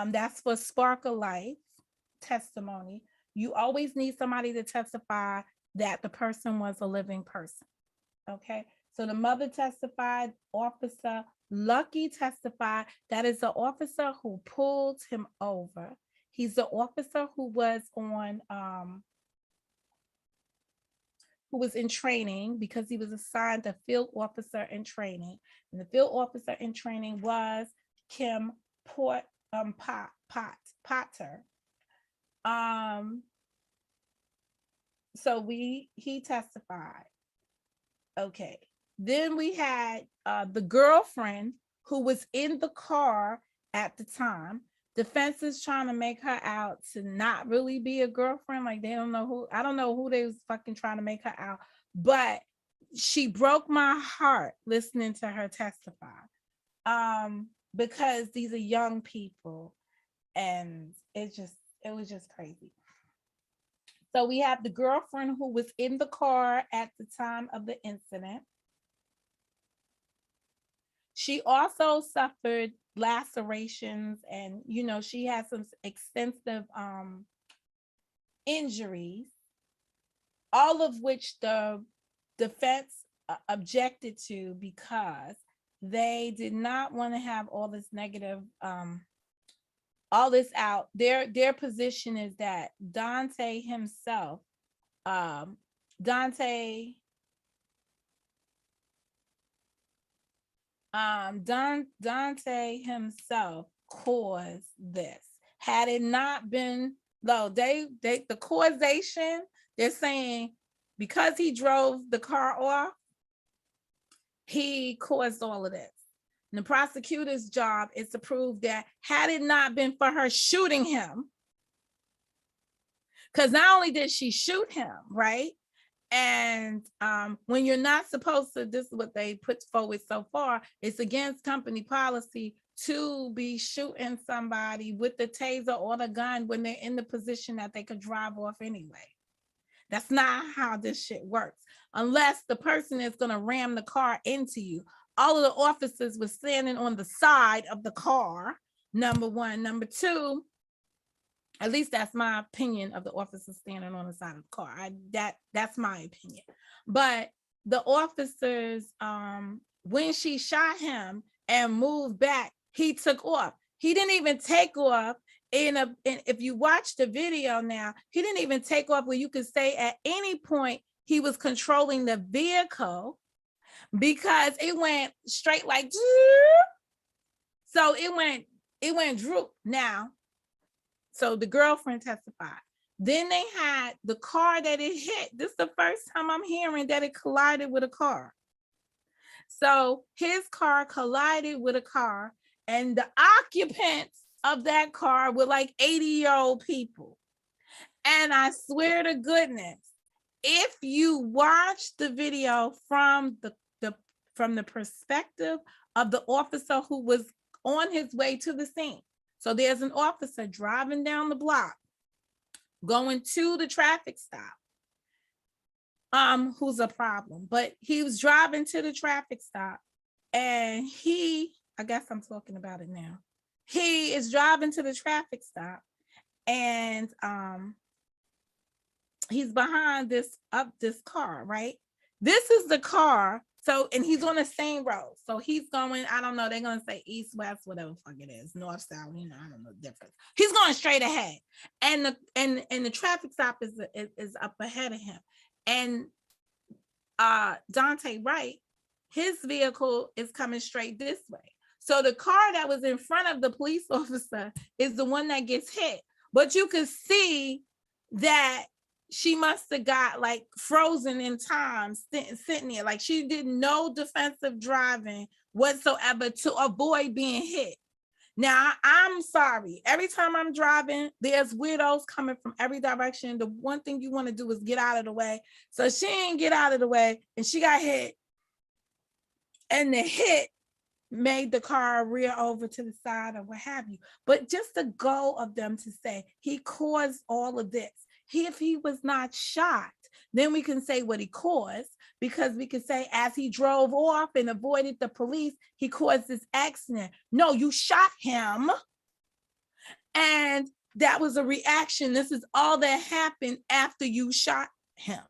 That's for Spark of Life testimony. You always need somebody to testify that the person was a living person. Okay. So the mother testified, Officer Lucky testified. That is the officer who pulled him over. He's the officer who was in training because he was assigned a field officer in training. And the field officer in training was Kim Potter. So he testified. Okay. Then we had the girlfriend who was in the car at the time. Defense is trying to make her out to not really be a girlfriend. Like, they don't know who, I don't know who they was fucking trying to make her out, but she broke my heart listening to her testify. Because these are young people and it was just crazy. So we have the girlfriend who was in the car at the time of the incident. She also suffered lacerations and, she had some extensive injuries, all of which the defense objected to because they did not want to have all this negative, all this out. Their position is that Dante himself, Dante himself caused this. Had it not been, though, the causation, they're saying because he drove the car off, he caused all of this. And the prosecutor's job is to prove that had it not been for her shooting him, because not only did she shoot him, right? And when you're not supposed to, this is what they put forward so far, it's against company policy to be shooting somebody with the taser or the gun when they're in the position that they could drive off anyway. That's not how this shit works. Unless the person is going to ram the car into you. All of the officers were standing on the side of the car, number one. Number two, at least that's my opinion of the officer standing on the side of the car. That's my opinion. But the officers, when she shot him and moved back, he took off. He didn't even take off. And if you watch the video now, he didn't even take off where you could say at any point he was controlling the vehicle, because it went straight like, so it went droop now. So the girlfriend testified. Then they had the car that it hit. This is the first time I'm hearing that it collided with a car. So his car collided with a car, and the occupants of that car were like 80-year-old people. And I swear to goodness, if you watch the video from the perspective of the officer who was on his way to the scene. So there's an officer driving down the block, going to the traffic stop, who's a problem, but he was driving to the traffic stop, and I guess I'm talking about it now. He is driving to the traffic stop, and he's behind this car, right? This is the car. So, and he's on the same road. So he's going, I don't know, they're going to say east, west, whatever the fuck it is, north, south, I don't know the difference. He's going straight ahead. And the traffic stop is up ahead of him. And Dante Wright, his vehicle is coming straight this way. So the car that was in front of the police officer is the one that gets hit. But you can see that she must have got like frozen in time, sitting there. Like she did no defensive driving whatsoever to avoid being hit. Now, I'm sorry. Every time I'm driving, there's weirdos coming from every direction. The one thing you want to do is get out of the way. So she didn't get out of the way and she got hit. And the hit made the car rear over to the side or what have you. But just the goal of them to say he caused all of this. If he was not shot, then we can say what he caused, because we could say as he drove off and avoided the police, he caused this accident. No, you shot him. And that was a reaction. This is all that happened after you shot him.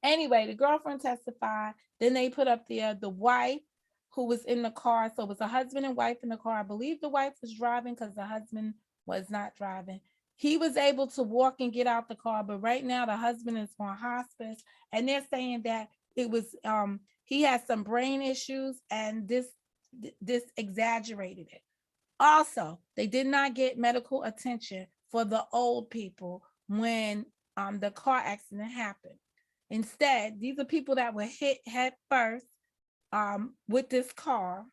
Anyway, the girlfriend testified. Then they put up there the wife who was in the car. So it was a husband and wife in the car. I believe the wife was driving because the husband was not driving. He was able to walk and get out the car, but right now the husband is on hospice, and they're saying that it was he has some brain issues, and this exaggerated it. Also, they did not get medical attention for the old people when the car accident happened. Instead, these are people that were hit head first with this car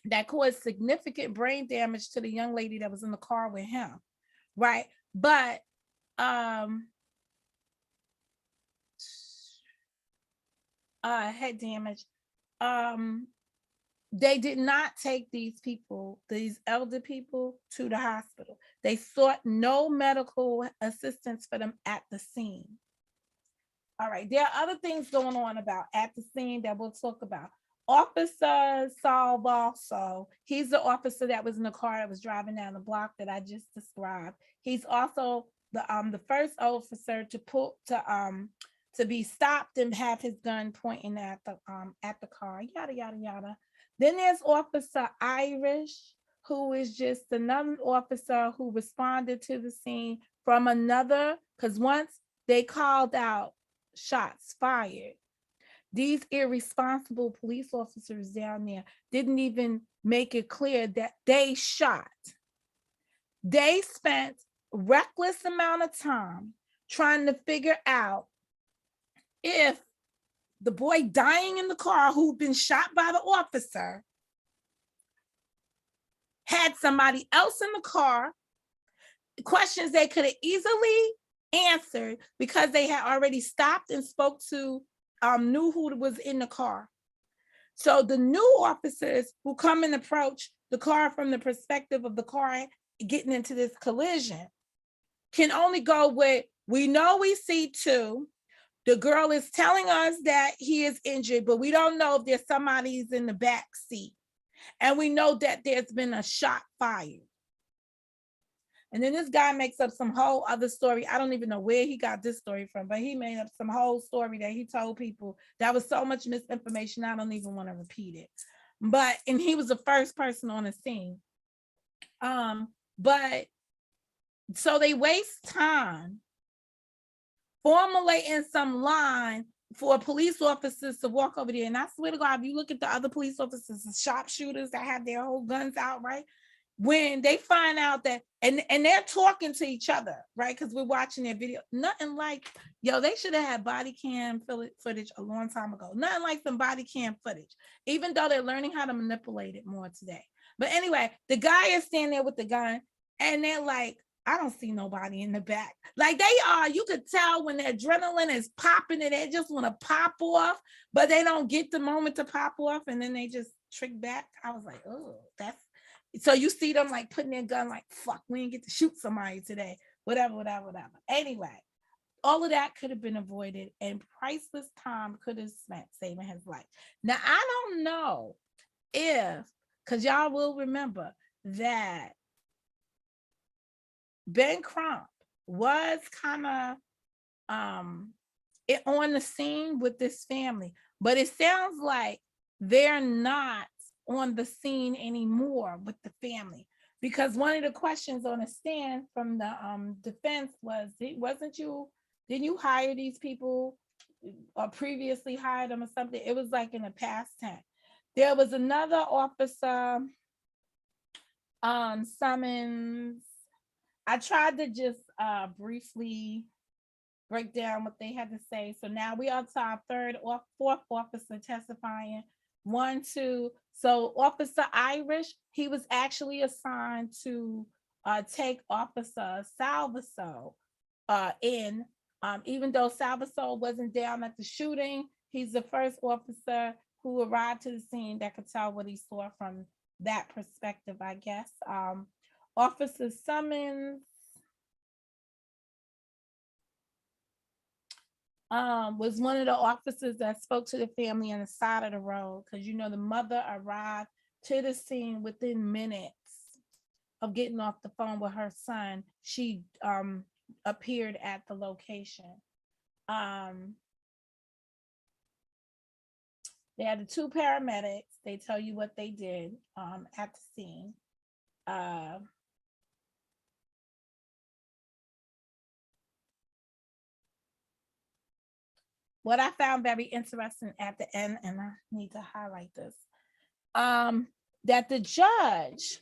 that caused significant brain damage to the young lady that was in the car with him. Right. But head damage. They did not take these people, these elder people, to the hospital. They sought no medical assistance for them at the scene. All right. There are other things going on about at the scene that we'll talk about. Officer Saul also, he's the officer that was in the car that was driving down the block that I just described. He's also the first officer to be stopped and have his gun pointing at the car. Yada yada yada. Then there's Officer Irish, who is just another officer who responded to the scene from another, because once they called out shots fired, these irresponsible police officers down there didn't even make it clear that they shot. They spent a reckless amount of time trying to figure out if the boy dying in the car who'd been shot by the officer had somebody else in the car, questions they could have easily answered because they had already stopped and spoke to knew who was in the car. So the new officers who come and approach the car from the perspective of the car getting into this collision can only go with, we know we see two. The girl is telling us that he is injured, but we don't know if there's somebody's in the back seat. And we know that there's been a shot fired. And then this guy makes up some whole other story. I don't even know where he got this story from, but he made up some whole story that he told people that was so much misinformation. I don't even want to repeat it. And he was the first person on the scene. But so they waste time formulating some line for police officers to walk over there. And I swear to God, if you look at the other police officers, the sharpshooters that have their whole guns out, right? When they find out that, and they're talking to each other, right? Because we're watching their video. Nothing like, they should have had body cam footage a long time ago. Nothing like some body cam footage, even though they're learning how to manipulate it more today. But anyway, the guy is standing there with the gun and they're like, I don't see nobody in the back. Like you could tell when the adrenaline is popping and they just want to pop off, but they don't get the moment to pop off and then they just trick back. I was like, oh, so you see them like putting their gun like, fuck, we didn't get to shoot somebody today, whatever. Anyway, all of that could have been avoided and priceless time could have spent saving his life. Now, I don't know because y'all will remember that Ben Crump was kind of on the scene with this family, but it sounds like they're not on the scene anymore with the family, because one of the questions on the stand from the defense was, didn't you hire these people or previously hired them or something? It was like in the past tense. There was another officer, Summons, I tried to just briefly break down what they had to say. So now we are to our third or fourth officer testifying. 1, 2. So Officer Irish, he was actually assigned to take Officer Salvaso in. Even though Salvaso wasn't down at the shooting, he's the first officer who arrived to the scene that could tell what he saw from that perspective, I guess. Officer Summons was one of the officers that spoke to the family on the side of the road, because the mother arrived to the scene within minutes of getting off the phone with her son. She appeared at the location. They had the 2 paramedics. They tell you what they did at the scene. What I found very interesting at the end, and I need to highlight this, that the judge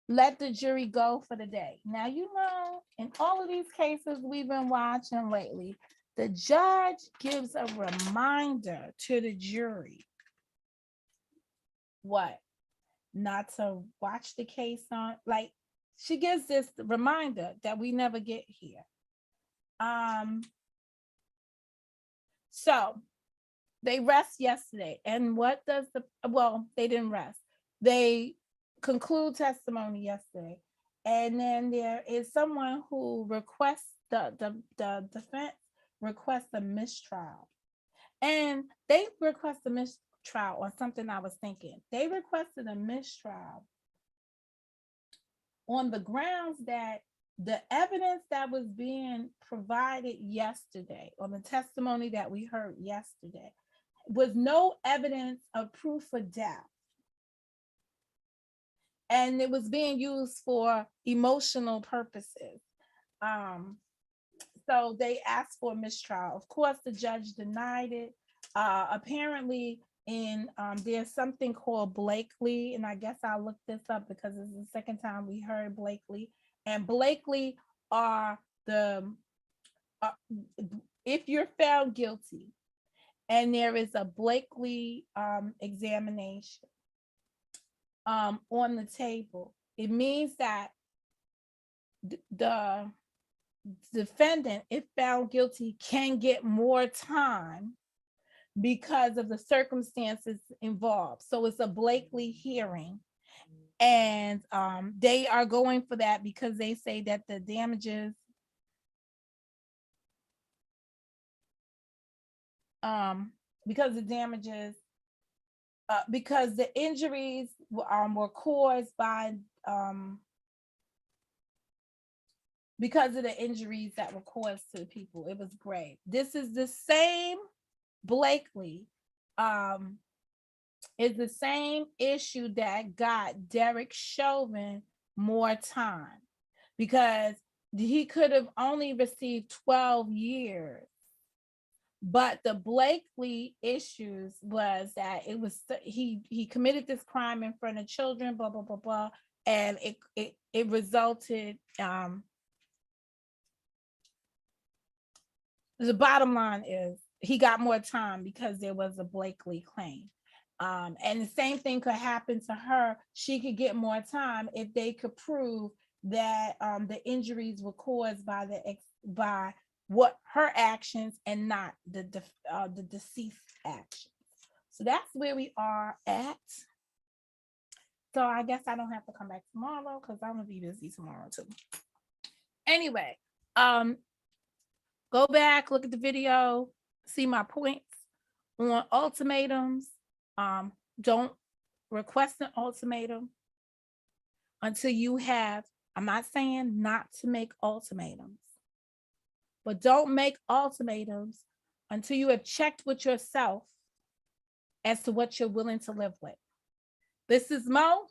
let the jury go for the day. Now, in all of these cases we've been watching lately, the judge gives a reminder to the jury. What? Not to watch the case on, like, she gives this reminder that we never get here. So they rest yesterday. And what does they didn't rest. They conclude testimony yesterday. And then there is someone who requests the defense requests a mistrial. And they request a mistrial on something I was thinking. They requested a mistrial on the grounds that the evidence that was being provided yesterday, or the testimony that we heard yesterday, was no evidence of proof of death. And it was being used for emotional purposes. So they asked for a mistrial. Of course, the judge denied it. Apparently, there's something called Blakely, and I guess I'll look this up because it's the second time we heard Blakely. And Blakely are if you're found guilty, and there is a Blakely examination on the table, it means that the defendant, if found guilty, can get more time because of the circumstances involved. So it's a Blakely hearing. And they are going for that because they say that the damages because the injuries were caused by because of the injuries that were caused to the people. It was grave. This is the same Blakely, is the same issue that got Derek Chauvin more time, because he could have only received 12 years. But the Blakely issues was that it was he committed this crime in front of children, blah blah blah blah, and it resulted. The bottom line is he got more time because there was a Blakely claim. And the same thing could happen to her. She could get more time if they could prove that the injuries were caused by what her actions and not the deceased actions. So that's where we are at. So I guess I don't have to come back tomorrow because I'm gonna be busy tomorrow too. Anyway, go back, look at the video, see my points on ultimatums. Don't request an ultimatum until you have, I'm not saying not to make ultimatums, but don't make ultimatums until you have checked with yourself as to what you're willing to live with. This is Mo.